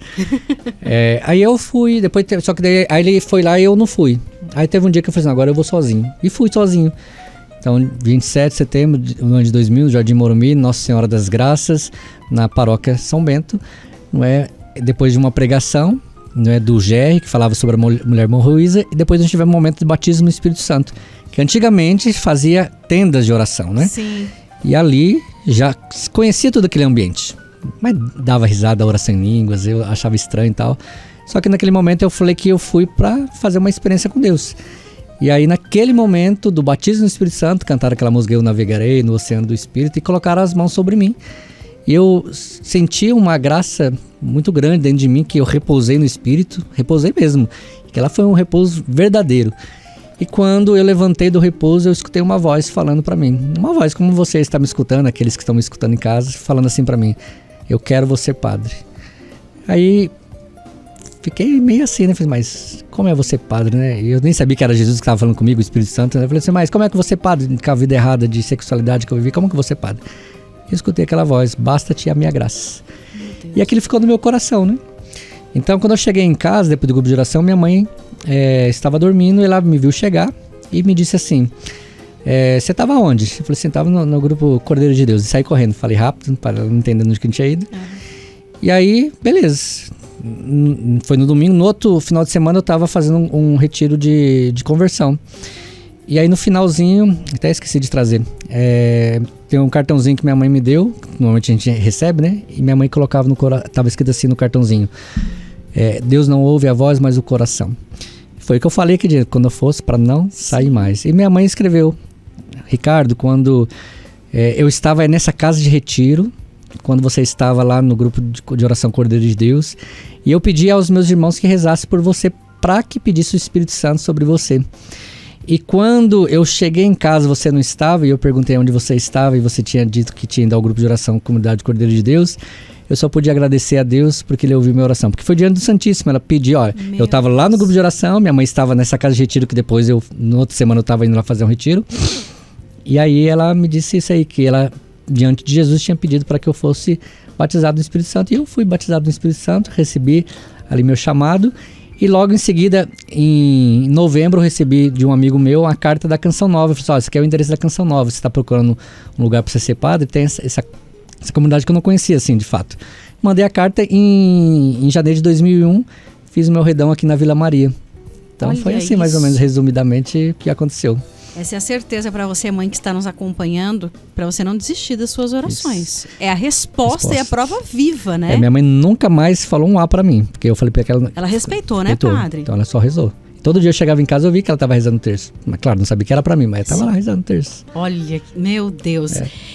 Aí eu fui, depois, só que daí, aí ele foi lá e eu não fui. Aí teve um dia que eu falei assim, agora eu vou sozinho. E fui sozinho. Então, 27 de setembro do ano de 2000, no Jardim Morumbi, Nossa Senhora das Graças, na paróquia São Bento, não é? Depois de uma pregação, não é, do GR, que falava sobre a mulher hemorroísa, e depois a gente tivemos um momento de batismo no Espírito Santo, que antigamente fazia tendas de oração, né? Sim. E ali já conhecia todo aquele ambiente, mas dava risada da oração em línguas, eu achava estranho e tal. Só que naquele momento eu falei que eu fui para fazer uma experiência com Deus. E aí naquele momento do batismo no Espírito Santo, cantaram aquela música Eu Navegarei no Oceano do Espírito e colocaram as mãos sobre mim. E eu senti uma graça muito grande dentro de mim, que eu repousei no Espírito, repousei mesmo, que ela foi um repouso verdadeiro. E quando eu levantei do repouso, eu escutei uma voz falando para mim, uma voz como você está me escutando, aqueles que estão me escutando em casa, falando assim para mim, eu quero você padre. Aí fiquei meio assim, né? Falei, mas como é você padre, né? Eu nem sabia que era Jesus que estava falando comigo, o Espírito Santo, né? Eu falei assim, mas como é que você padre, com a vida errada de sexualidade que eu vivi, como que você padre? Eu escutei aquela voz, basta-te a minha graça. E aquilo ficou no meu coração, né? Então, quando eu cheguei em casa, depois do grupo de oração, minha mãe estava dormindo e ela me viu chegar e me disse assim, você estava onde? Eu falei assim, estava no grupo Cordeiro de Deus. E saí correndo, falei rápido, para ela não entender onde que a gente tinha ido. E aí, beleza. Foi no domingo, no outro final de semana eu estava fazendo um retiro de conversão. E aí no finalzinho, até esqueci de trazer, tem um cartãozinho que minha mãe me deu, normalmente a gente recebe, né? E minha mãe colocava estava escrito assim no cartãozinho, Deus não ouve a voz, mas o coração. Foi o que eu falei que quando eu fosse, para não sair mais. E minha mãe escreveu, Ricardo, quando eu estava nessa casa de retiro, quando você estava lá no grupo de oração Cordeiro de Deus, e eu pedi aos meus irmãos que rezassem por você, para que pedisse o Espírito Santo sobre você. E quando eu cheguei em casa, você não estava, e eu perguntei onde você estava, e você tinha dito que tinha ido ao grupo de oração Comunidade Cordeiro de Deus, eu só podia agradecer a Deus porque ele ouviu minha oração. Porque foi diante do Santíssimo, ela pediu, olha, eu estava lá no grupo de oração, minha mãe estava nessa casa de retiro, que depois na outra semana eu estava indo lá fazer um retiro, e aí ela me disse isso aí, que ela, diante de Jesus, tinha pedido para que eu fosse batizado no Espírito Santo, e eu fui batizado no Espírito Santo, recebi ali meu chamado. E logo em seguida, em novembro, eu recebi de um amigo meu a carta da Canção Nova. Eu falei assim, esse aqui é o endereço da Canção Nova. Você está procurando um lugar para você ser padre? Tem essa comunidade que eu não conhecia, assim, de fato. Mandei a carta em janeiro de 2001. Fiz o meu redão aqui na Vila Maria. Então foi assim, mais ou menos, resumidamente, o que aconteceu. Essa é a certeza para você, mãe, que está nos acompanhando, para você não desistir das suas orações. Isso. É a resposta e a prova viva, né? Minha mãe nunca mais falou um A para mim, porque eu falei para ela... Ela respeitou, né, padre? Então ela só rezou. Todo dia eu chegava em casa, eu vi que ela estava rezando o terço. Mas claro, não sabia que era para mim, mas estava lá rezando o terço. Olha, meu Deus.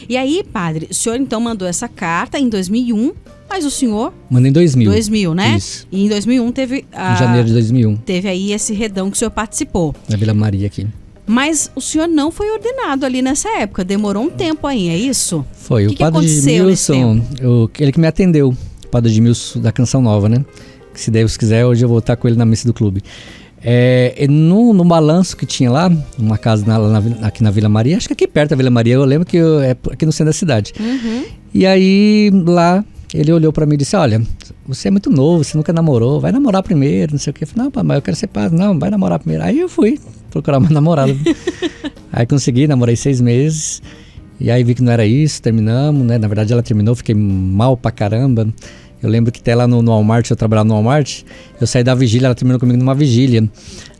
E aí, padre, o senhor então mandou essa carta em 2001, mas o senhor... Mandei em 2000. 2000, né? Isso. E em 2001 teve... Em janeiro de 2001. Teve aí esse redão que o senhor participou. Na Vila Maria aqui. Mas o senhor não foi ordenado ali nessa época, demorou um tempo aí, é isso? Foi, o padre Edmilson, ele que me atendeu, o padre Edmilson da Canção Nova, né? Que se Deus quiser, hoje eu vou estar com ele na missa do clube. No balanço que tinha lá, uma casa aqui na Vila Maria, acho que aqui perto da Vila Maria, eu lembro que é aqui no centro da cidade. Uhum. E aí lá ele olhou pra mim e disse, olha, você é muito novo, você nunca namorou, vai namorar primeiro, não sei o que. Eu falei, não, pai, mas eu quero ser padre. Não, vai namorar primeiro. Aí eu fui procurar uma namorada. Aí consegui, namorei 6 meses. E aí vi que não era isso, terminamos, né? Na verdade ela terminou, fiquei mal pra caramba. Eu lembro que até lá no Walmart, eu trabalhava no Walmart, eu saí da vigília, ela terminou comigo numa vigília,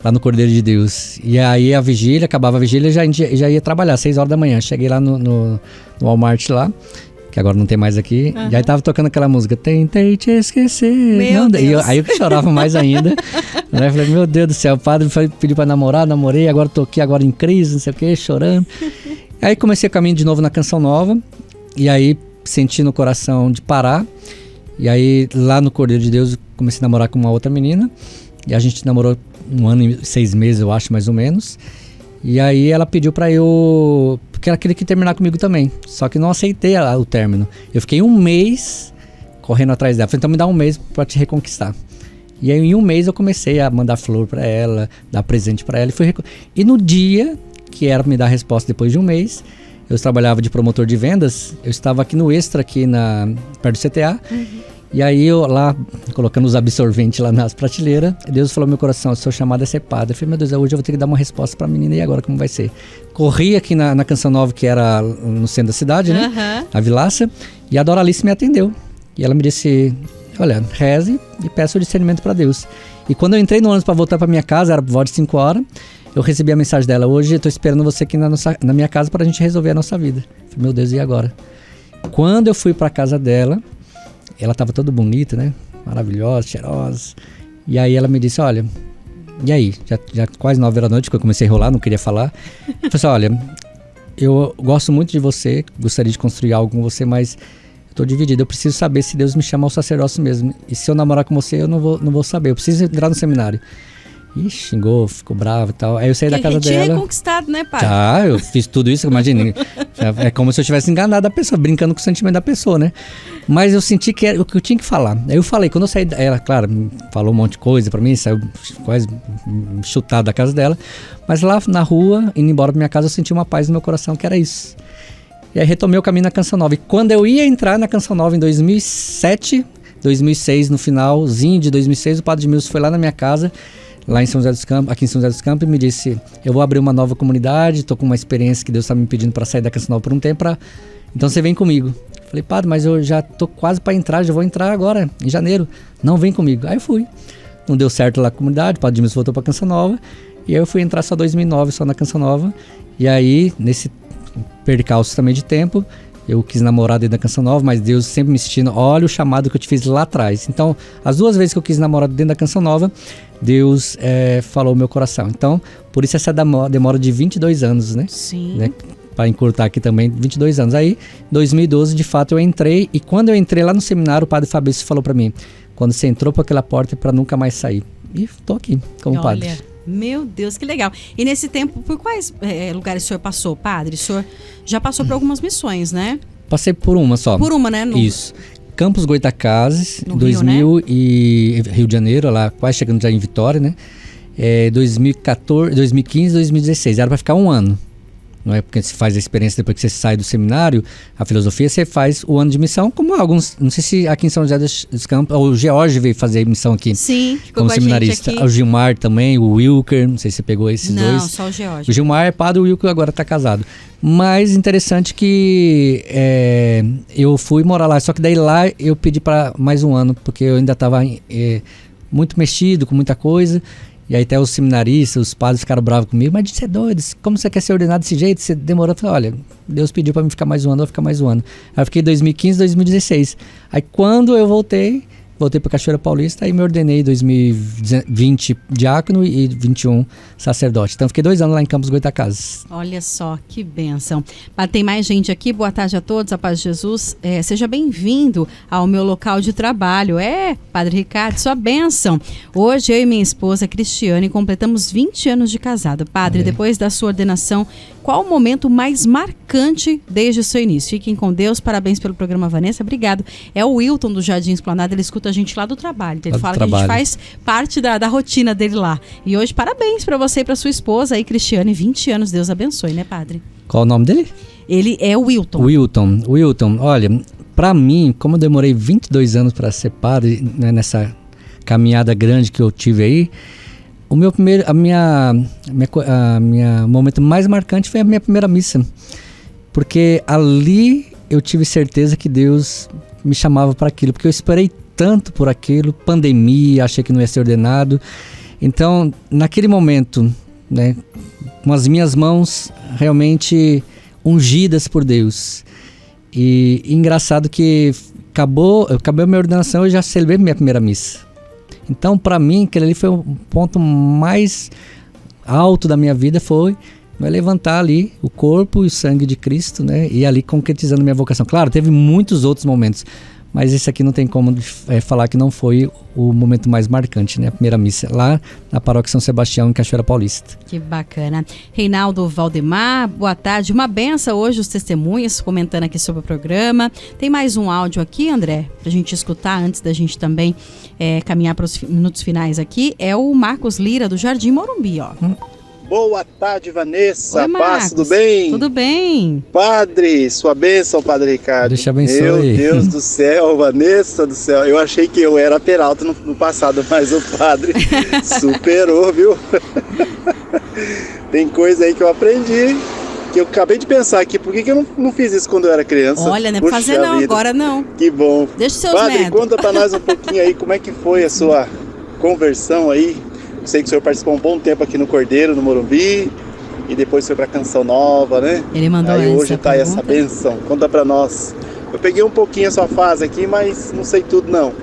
lá no Cordeiro de Deus. E aí a vigília, acabava a vigília, já ia trabalhar, 6 horas da manhã. Cheguei lá no Walmart lá, que agora não tem mais aqui, e aí tava tocando aquela música, tentei te esquecer. Meu Deus. Aí eu chorava mais ainda, né? Falei, meu Deus do céu, o padre pediu pra namorar, namorei, agora tô aqui, agora em crise, não sei o que, chorando. Aí comecei o caminho de novo na Canção Nova, e aí senti no coração de parar, E aí, lá no Cordeiro de Deus, eu comecei a namorar com uma outra menina. E a gente namorou 1 ano e 6 meses, eu acho, mais ou menos. E aí ela pediu pra eu... Porque ela queria terminar comigo também. Só que não aceitei o término. Eu fiquei 1 mês correndo atrás dela. Falei, então me dá 1 mês pra te reconquistar. E aí em 1 mês eu comecei a mandar flor pra ela, dar presente pra ela. E no dia que era pra me dar a resposta depois de 1 mês, eu trabalhava de promotor de vendas. Eu estava aqui no Extra, aqui perto do CTA. E aí eu lá, colocando os absorventes lá nas prateleiras, Deus falou no meu coração, seu chamado é ser padre. Eu falei, meu Deus, hoje eu vou ter que dar uma resposta pra menina, e agora como vai ser? Corri aqui na Canção Nova, que era no centro da cidade, né? A Vilaça, e a Doralice me atendeu. E ela me disse, olha, reze e peça o discernimento pra Deus. E quando eu entrei no ônibus pra voltar pra minha casa, era por volta de 5 horas, eu recebi a mensagem dela, hoje eu tô esperando você aqui na minha casa pra gente resolver a nossa vida. Eu falei, meu Deus, e agora? Quando eu fui pra casa dela, ela tava toda bonita, né? Maravilhosa, cheirosa. E aí ela me disse, olha, e aí? Já quase 9 horas da noite que eu comecei a enrolar, não queria falar. Eu falei assim, olha, eu gosto muito de você, gostaria de construir algo com você, mas eu tô dividido. Eu preciso saber se Deus me chama ao sacerdócio mesmo. E se eu namorar com você, eu não vou saber. Eu preciso entrar no seminário. Ih, xingou, ficou bravo e tal. Aí eu saí da casa dela. Tinha conquistado, né, pai? Tá, eu fiz tudo isso, imagina. É como se eu tivesse enganado a pessoa, brincando com o sentimento da pessoa, né? Mas eu senti que era o que eu tinha que falar. Aí eu falei, quando eu saí, ela, claro, falou um monte de coisa pra mim, saiu quase chutado da casa dela. Mas lá na rua, indo embora pra minha casa, eu senti uma paz no meu coração, que era isso. E aí retomei o caminho na Canção Nova. E quando eu ia entrar na Canção Nova em 2007, 2006, no finalzinho de 2006, o Padre Edmilson foi lá na minha casa, lá em São José dos Campos, aqui em São José dos Campos, e me disse, eu vou abrir uma nova comunidade, tô com uma experiência que Deus tá me pedindo para sair da Canção Nova por um tempo, então você vem comigo. Falei, padre, mas eu já tô quase para entrar, já vou entrar agora, em janeiro. Não, vem comigo. Aí eu fui. Não deu certo lá a comunidade, o Padre Edmilson voltou pra Canção Nova, e aí eu fui entrar só em 2009, só na Canção Nova, e aí, nesse percalço também de tempo, eu quis namorar dentro da Canção Nova, mas Deus sempre me insistindo, olha o chamado que eu te fiz lá atrás. Então, as 2 vezes que eu quis namorar dentro da Canção Nova, Deus falou o meu coração. Então, por isso essa demora de 22 anos, né? Sim. Né? Para encurtar aqui também, 22 anos. Aí, em 2012, de fato, eu entrei, e quando eu entrei lá no seminário, o Padre Fabrício falou para mim, quando você entrou por aquela porta é para nunca mais sair. E tô aqui, como padre. Meu Deus, que legal. E nesse tempo, por quais lugares o senhor passou, padre? O senhor já passou por algumas missões, né? Passei por uma só. Por uma, né? Isso. Campos Goytacazes, no 2000 e Rio de Janeiro, lá quase chegando já em Vitória, né? 2014, 2015, 2016. Era para ficar 1 ano. Não é porque você faz a experiência depois que você sai do seminário, a filosofia, você faz o ano de missão, como alguns, não sei se aqui em São José dos Campos, o George veio fazer missão aqui. Sim, como seminarista. O Gilmar também, o Wilker, não sei se você pegou esses dois. Não, só o George. O Gilmar é padre, o Wilker agora está casado. Mas interessante que eu fui morar lá, só que daí lá eu pedi para mais 1 ano, porque eu ainda estava muito mexido com muita coisa. E aí até os seminaristas, os padres ficaram bravos comigo, mas você é doido, como você quer ser ordenado desse jeito? Você demorou. Eu falei, olha, Deus pediu para mim ficar mais 1 ano, eu vou ficar mais 1 ano. Aí eu fiquei 2015, 2016. Aí quando eu voltei para Cachoeira Paulista, aí me ordenei em 2020 diácono e 21 sacerdote. Então fiquei 2 anos lá em Campos Goytacazes. Olha só, que bênção. Tem mais gente aqui, boa tarde a todos, a paz de Jesus. Seja bem-vindo ao meu local de trabalho. Padre Ricardo, sua bênção. Hoje eu e minha esposa Cristiane completamos 20 anos de casado. Padre, depois da sua ordenação, qual o momento mais marcante desde o seu início? Fiquem com Deus, parabéns pelo programa, Vanessa, obrigado. É o Wilton do Jardim Esplanada, ele escuta a gente lá do trabalho, ele fala que a gente faz parte da rotina dele lá. E hoje, parabéns para você e para sua esposa aí, Cristiane, 20 anos, Deus abençoe, né, padre? Qual o nome dele? Ele é o Wilton. Wilton, olha, para mim, como eu demorei 22 anos para ser padre, né, nessa caminhada grande que eu tive aí, o meu primeiro, a minha momento mais marcante foi a minha primeira missa, porque ali eu tive certeza que Deus me chamava para aquilo, porque eu esperei tanto por aquilo, pandemia, achei que não ia ser ordenado. Então, naquele momento, né, com as minhas mãos realmente ungidas por Deus, e engraçado que acabou a minha ordenação, eu já celebrei minha primeira missa. Então, para mim, aquele ali foi o ponto mais alto da minha vida, foi levantar ali o corpo e o sangue de Cristo, né? E ali concretizando minha vocação. Claro, teve muitos outros momentos, mas esse aqui não tem como falar que não foi o momento mais marcante, né? A primeira missa lá na Paróquia São Sebastião, em Cachoeira Paulista. Que bacana. Reinaldo Valdemar, boa tarde. Uma benção hoje os testemunhas comentando aqui sobre o programa. Tem mais um áudio aqui, André, pra gente escutar antes da gente também caminhar para os minutos finais aqui. É o Marcos Lira, do Jardim Morumbi, ó. Boa tarde, Vanessa. Oi, Paz, tudo bem? Tudo bem. Padre, sua bênção, Padre Ricardo. Deixa abençoe. Meu Deus do céu, Vanessa do céu. Eu achei que eu era Peralta no passado, mas o padre superou, viu? Tem coisa aí que eu aprendi, que eu acabei de pensar aqui. Por que eu não fiz isso quando eu era criança? Olha, não é pra fazer não, agora não. Que bom. Deixa os seus Padre, netos. conta pra nós um pouquinho aí como é que foi a sua conversão aí. Eu sei que o senhor participou um bom tempo aqui no Cordeiro, no Morumbi, e depois foi pra Canção Nova, né? Ele mandou aí hoje tá aí pergunta. essa bênção. Conta pra nós. Eu peguei um pouquinho a sua fase aqui, mas não sei tudo não.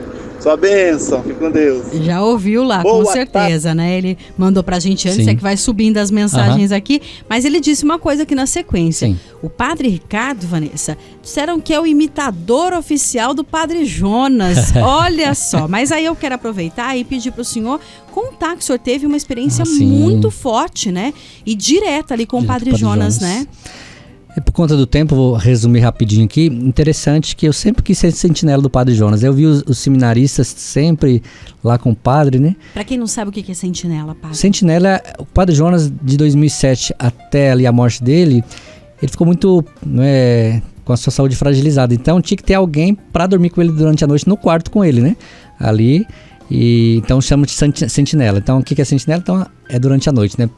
Sua bênção, fique com Deus. Já ouviu lá, Boa com certeza, né? Ele mandou pra gente antes, Sim. é que vai subindo as mensagens aqui, mas ele disse uma coisa aqui na sequência. Sim. O Padre Ricardo, Vanessa, disseram que é o imitador oficial do Padre Jonas. Olha só, mas aí eu quero aproveitar e pedir pro senhor contar que o senhor teve uma experiência muito forte, né? E direta ali com o Padre Jonas, né? Por conta do tempo, vou resumir rapidinho aqui. Interessante que eu sempre quis ser sentinela do Padre Jonas. Eu vi os seminaristas sempre lá com o padre, né? Pra quem não sabe o que é sentinela, padre. Sentinela, o Padre Jonas, de 2007 até ali a morte dele, ele ficou muito com a sua saúde fragilizada. Então tinha que ter alguém para dormir com ele durante a noite no quarto com ele, né? Ali. Então chama de sentinela. Então o que é sentinela? Então é durante a noite, né?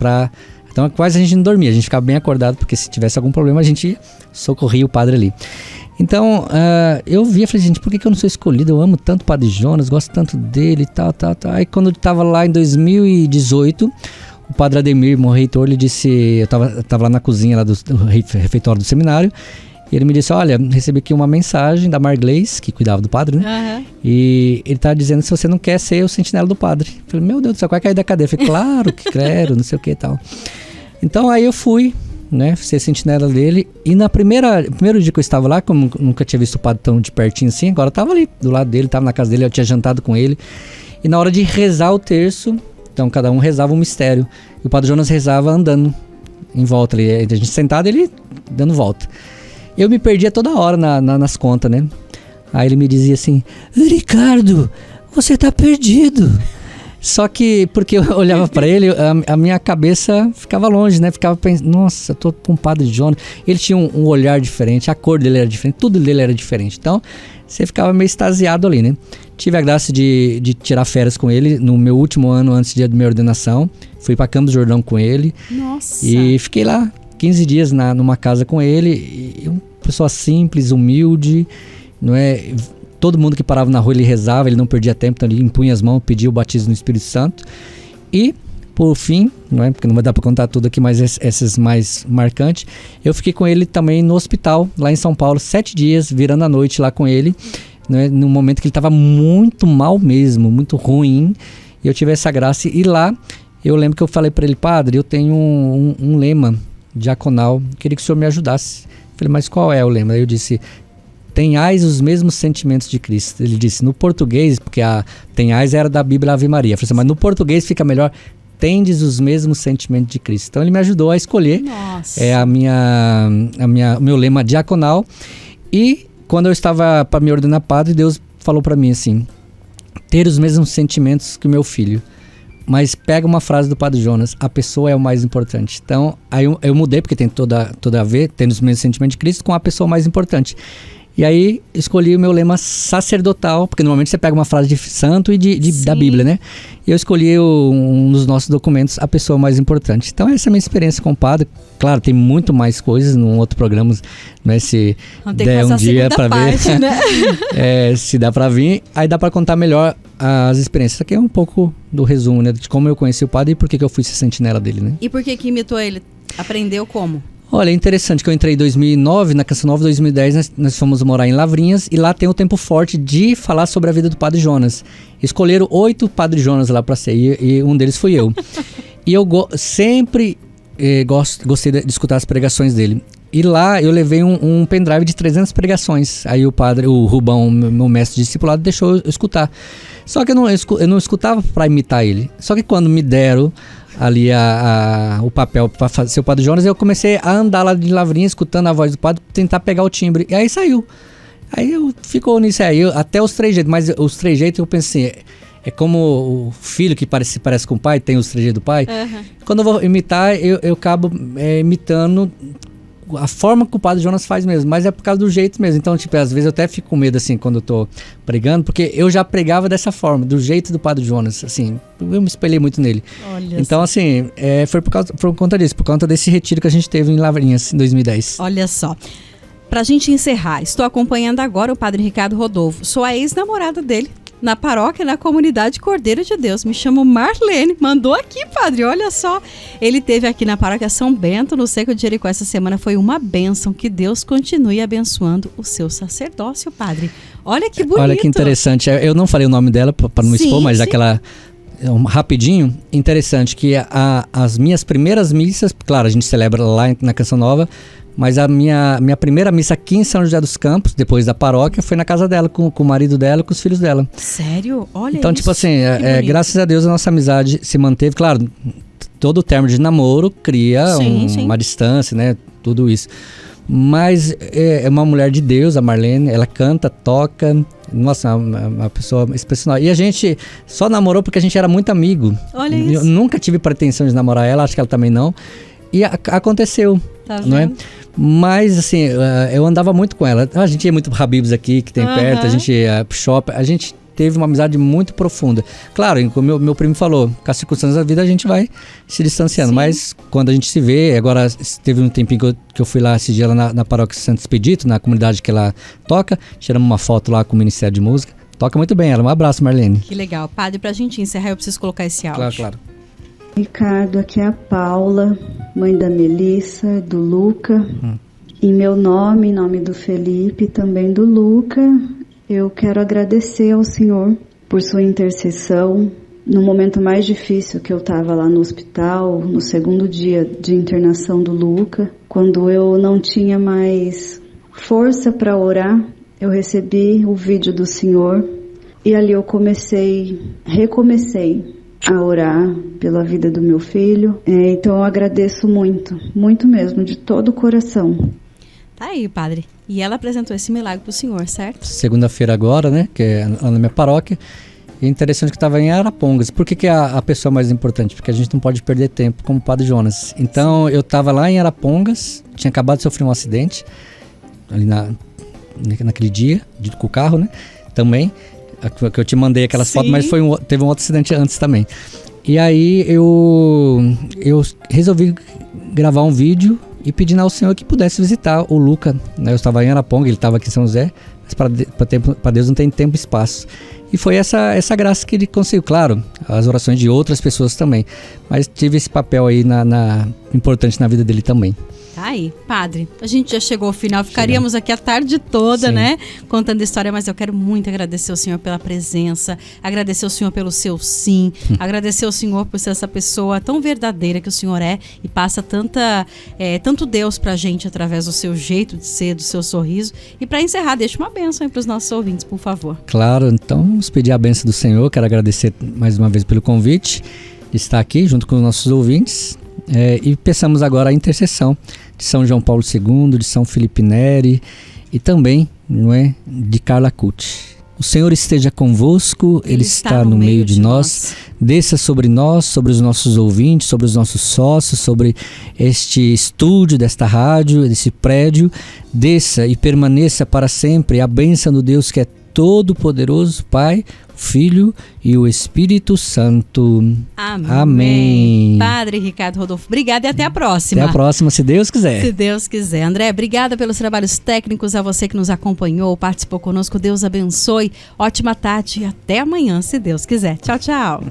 Então quase a gente não dormia, a gente ficava bem acordado, porque se tivesse algum problema a gente socorria o padre ali. Então eu via, falei, gente, por que eu não sou escolhido? Eu amo tanto o Padre Jonas, gosto tanto dele e tal. Aí quando eu estava lá em 2018, o Padre Ademir, meu reitor, ele disse, eu tava lá na cozinha lá do refeitório do seminário, e ele me disse, olha, recebi aqui uma mensagem da Marglês, que cuidava do padre, né? Uhum. E ele tá dizendo se você não quer ser o sentinela do padre. Eu falei, meu Deus do céu, quase cair da cadeira. Eu falei, claro que quero, não sei o que e tal. Então aí eu fui, né, ser sentinela dele. E primeiro dia que eu estava lá, como nunca tinha visto o padre tão de pertinho assim, agora eu tava ali do lado dele, tava na casa dele, eu tinha jantado com ele. E na hora de rezar o terço, então cada um rezava um mistério. E o Padre Jonas rezava andando em volta ali. A gente sentado, ele dando volta. Eu me perdia toda hora nas contas, né? Aí ele me dizia assim, Ricardo, você tá perdido. Só que, porque eu olhava pra ele, a minha cabeça ficava longe, né? Ficava pensando, nossa, eu tô com o Padre Jonas. Ele tinha um olhar diferente, a cor dele era diferente, tudo dele era diferente. Então, você ficava meio extasiado ali, né? Tive a graça de tirar férias com ele no meu último ano antes da minha ordenação. Fui pra Campos do Jordão com ele. Nossa! E fiquei lá 15 dias numa casa com ele. E uma pessoa simples, humilde, não é? Todo mundo que parava na rua ele rezava, ele não perdia tempo, então ele impunha as mãos, pedia o batismo no Espírito Santo. E, por fim, não é? Porque não vai dar para contar tudo aqui, mas essas mais marcantes, eu fiquei com ele também no hospital, lá em São Paulo, 7 dias, virando a noite lá com ele, não é? No momento que ele estava muito mal mesmo, muito ruim, e eu tive essa graça. E lá, eu lembro que eu falei para ele, padre, eu tenho um lema diaconal, queria que o senhor me ajudasse. Eu falei, mas qual é o lema? Aí eu disse, tenhais os mesmos sentimentos de Cristo. Ele disse, no português, porque a tenhais era da Bíblia Ave Maria. Eu falei assim, mas no português fica melhor, tendes os mesmos sentimentos de Cristo. Então ele me ajudou a escolher o meu lema diaconal. E quando eu estava para me ordenar padre, Deus falou para mim assim, ter os mesmos sentimentos que o meu filho. Mas pega uma frase do Padre Jonas, a pessoa é o mais importante. Então, aí eu mudei, porque tem toda a ver, tendo os mesmos sentimentos de Cristo, com a pessoa mais importante. E aí, escolhi o meu lema sacerdotal, porque normalmente você pega uma frase de santo e da Bíblia, né? E eu escolhi um dos nossos documentos, a pessoa mais importante. Então, essa é a minha experiência com o padre. Claro, tem muito mais coisas num outro programa, né? Se der um dia para ver, né? Se dá para vir, aí dá para contar melhor as experiências. Isso aqui é um pouco do resumo, né? De como eu conheci o padre e por que eu fui ser sentinela dele, né? E por que imitou ele? Aprendeu como? Olha, é interessante que eu entrei em 2009, na Canção Nova, 2010 nós fomos morar em Lavrinhas e lá tem o tempo forte de falar sobre a vida do Padre Jonas. Escolheram 8 Padre Jonas lá para ser e um deles fui eu. E eu sempre gostei de escutar as pregações dele. E lá eu levei um pendrive de 300 pregações. Aí o Rubão, meu mestre de discipulado, deixou eu escutar. Só que eu não escutava para imitar ele. Só que quando me deram ali o papel para ser o Padre Jonas, eu comecei a andar lá de Lavrinha, escutando a voz do padre, tentar pegar o timbre. E aí saiu. Aí ficou nisso aí, até os trejeitos. Mas os trejeitos eu pensei, é como o filho que parece com o pai, tem os trejeitos do pai. Uhum. Quando eu vou imitar, eu acabo imitando a forma que o Padre Jonas faz mesmo, mas é por causa do jeito mesmo. Então, tipo, às vezes eu até fico com medo, assim, quando eu tô pregando, porque eu já pregava dessa forma, do jeito do Padre Jonas, assim, eu me espelhei muito nele. Olha então, assim, foi por conta disso, por conta desse retiro que a gente teve em Lavrinhas, em 2010. Olha só. Pra gente encerrar, estou acompanhando agora o Padre Ricardo Rodolfo, sou a ex-namorada dele, na paróquia, na comunidade Cordeiro de Deus. Me chamo Marlene, mandou aqui, padre, olha só. Ele esteve aqui na paróquia São Bento, no Seco de Jericó, essa semana. Foi uma bênção, que Deus continue abençoando o seu sacerdócio, padre. Olha que bonito. Olha que interessante, eu não falei o nome dela para não expor, mas já que ela... Rapidinho, interessante que as minhas primeiras missas, claro, a gente celebra lá na Canção Nova, mas a minha primeira missa aqui em São José dos Campos, depois da paróquia, foi na casa dela, com o marido dela e com os filhos dela. Sério? Olha então, isso. Tipo assim, graças a Deus a nossa amizade se manteve. Claro, todo o término de namoro cria uma distância, né? Tudo isso. Mas é uma mulher de Deus, a Marlene, ela canta, toca, nossa, uma pessoa excepcional. E a gente só namorou porque a gente era muito amigo. Olha isso. Eu nunca tive pretensão de namorar ela, acho que ela também não. E aconteceu, tá não é? Mas, assim, eu andava muito com ela. A gente ia muito pro Habib's aqui, que tem perto, a gente ia pro shopping, a gente teve uma amizade muito profunda. Claro, como meu primo falou, com as circunstâncias da vida a gente vai se distanciando, sim, mas quando a gente se vê, agora teve um tempinho que eu fui lá esse dia lá na paróquia Santo Expedito, na comunidade que ela toca, tiramos uma foto lá com o Ministério de Música, toca muito bem ela. Um abraço, Marlene. Que legal. Padre, pra gente encerrar, eu preciso colocar esse áudio. Claro. Ricardo, aqui é a Paula, mãe da Melissa, do Luca. Em meu nome, em nome do Felipe e também do Luca, eu quero agradecer ao Senhor por sua intercessão. No momento mais difícil que eu estava lá no hospital, no segundo dia de internação do Luca, quando eu não tinha mais força para orar, eu recebi o vídeo do Senhor e ali eu recomecei a orar pela vida do meu filho. Então eu agradeço muito, muito mesmo, de todo o coração. Tá aí, padre. E ela apresentou esse milagre pro senhor, certo? Segunda-feira agora, né, que é lá na minha paróquia. E é interessante que estava em Arapongas. Por que é a pessoa mais importante? Porque a gente não pode perder tempo, como o Padre Jonas. Então, eu estava lá em Arapongas, tinha acabado de sofrer um acidente, ali naquele dia, com o carro, né, também. Que eu te mandei aquelas fotos, mas teve um outro acidente antes também. E aí eu resolvi gravar um vídeo e pedindo ao Senhor que pudesse visitar o Luca, né? Eu estava em Araponga, ele estava aqui em São José, mas para Deus não tem tempo e espaço. E foi essa graça que ele conseguiu, claro, as orações de outras pessoas também, mas tive esse papel aí importante na vida dele também. Tá aí, padre, a gente já chegou ao final, ficaríamos aqui a tarde toda, sim, né, contando história, mas eu quero muito agradecer ao Senhor pela presença, agradecer ao Senhor pelo seu sim, agradecer ao Senhor por ser essa pessoa tão verdadeira que o Senhor é e passa tanto Deus pra gente através do seu jeito de ser, do seu sorriso. E para encerrar, deixa uma bênção aí pros nossos ouvintes, por favor. Claro, então vamos pedir a bênção do Senhor. Quero agradecer mais uma vez pelo convite de estar aqui junto com os nossos ouvintes. E peçamos agora a intercessão de São João Paulo II, de São Felipe Neri e também, não é, de Carla Cucci. O Senhor esteja convosco, Ele está no meio de nós. Desça sobre nós, sobre os nossos ouvintes, sobre os nossos sócios, sobre este estúdio desta rádio, desse prédio. Desça e permaneça para sempre a bênção do Deus que é Todo-Poderoso, Pai, Filho e o Espírito Santo. Amém. Padre Ricardo Rodolfo, obrigada e até a próxima. Até a próxima, se Deus quiser. Se Deus quiser. André, obrigada pelos trabalhos técnicos, a você que nos acompanhou, participou conosco. Deus abençoe. Ótima tarde e até amanhã, se Deus quiser. Tchau, tchau.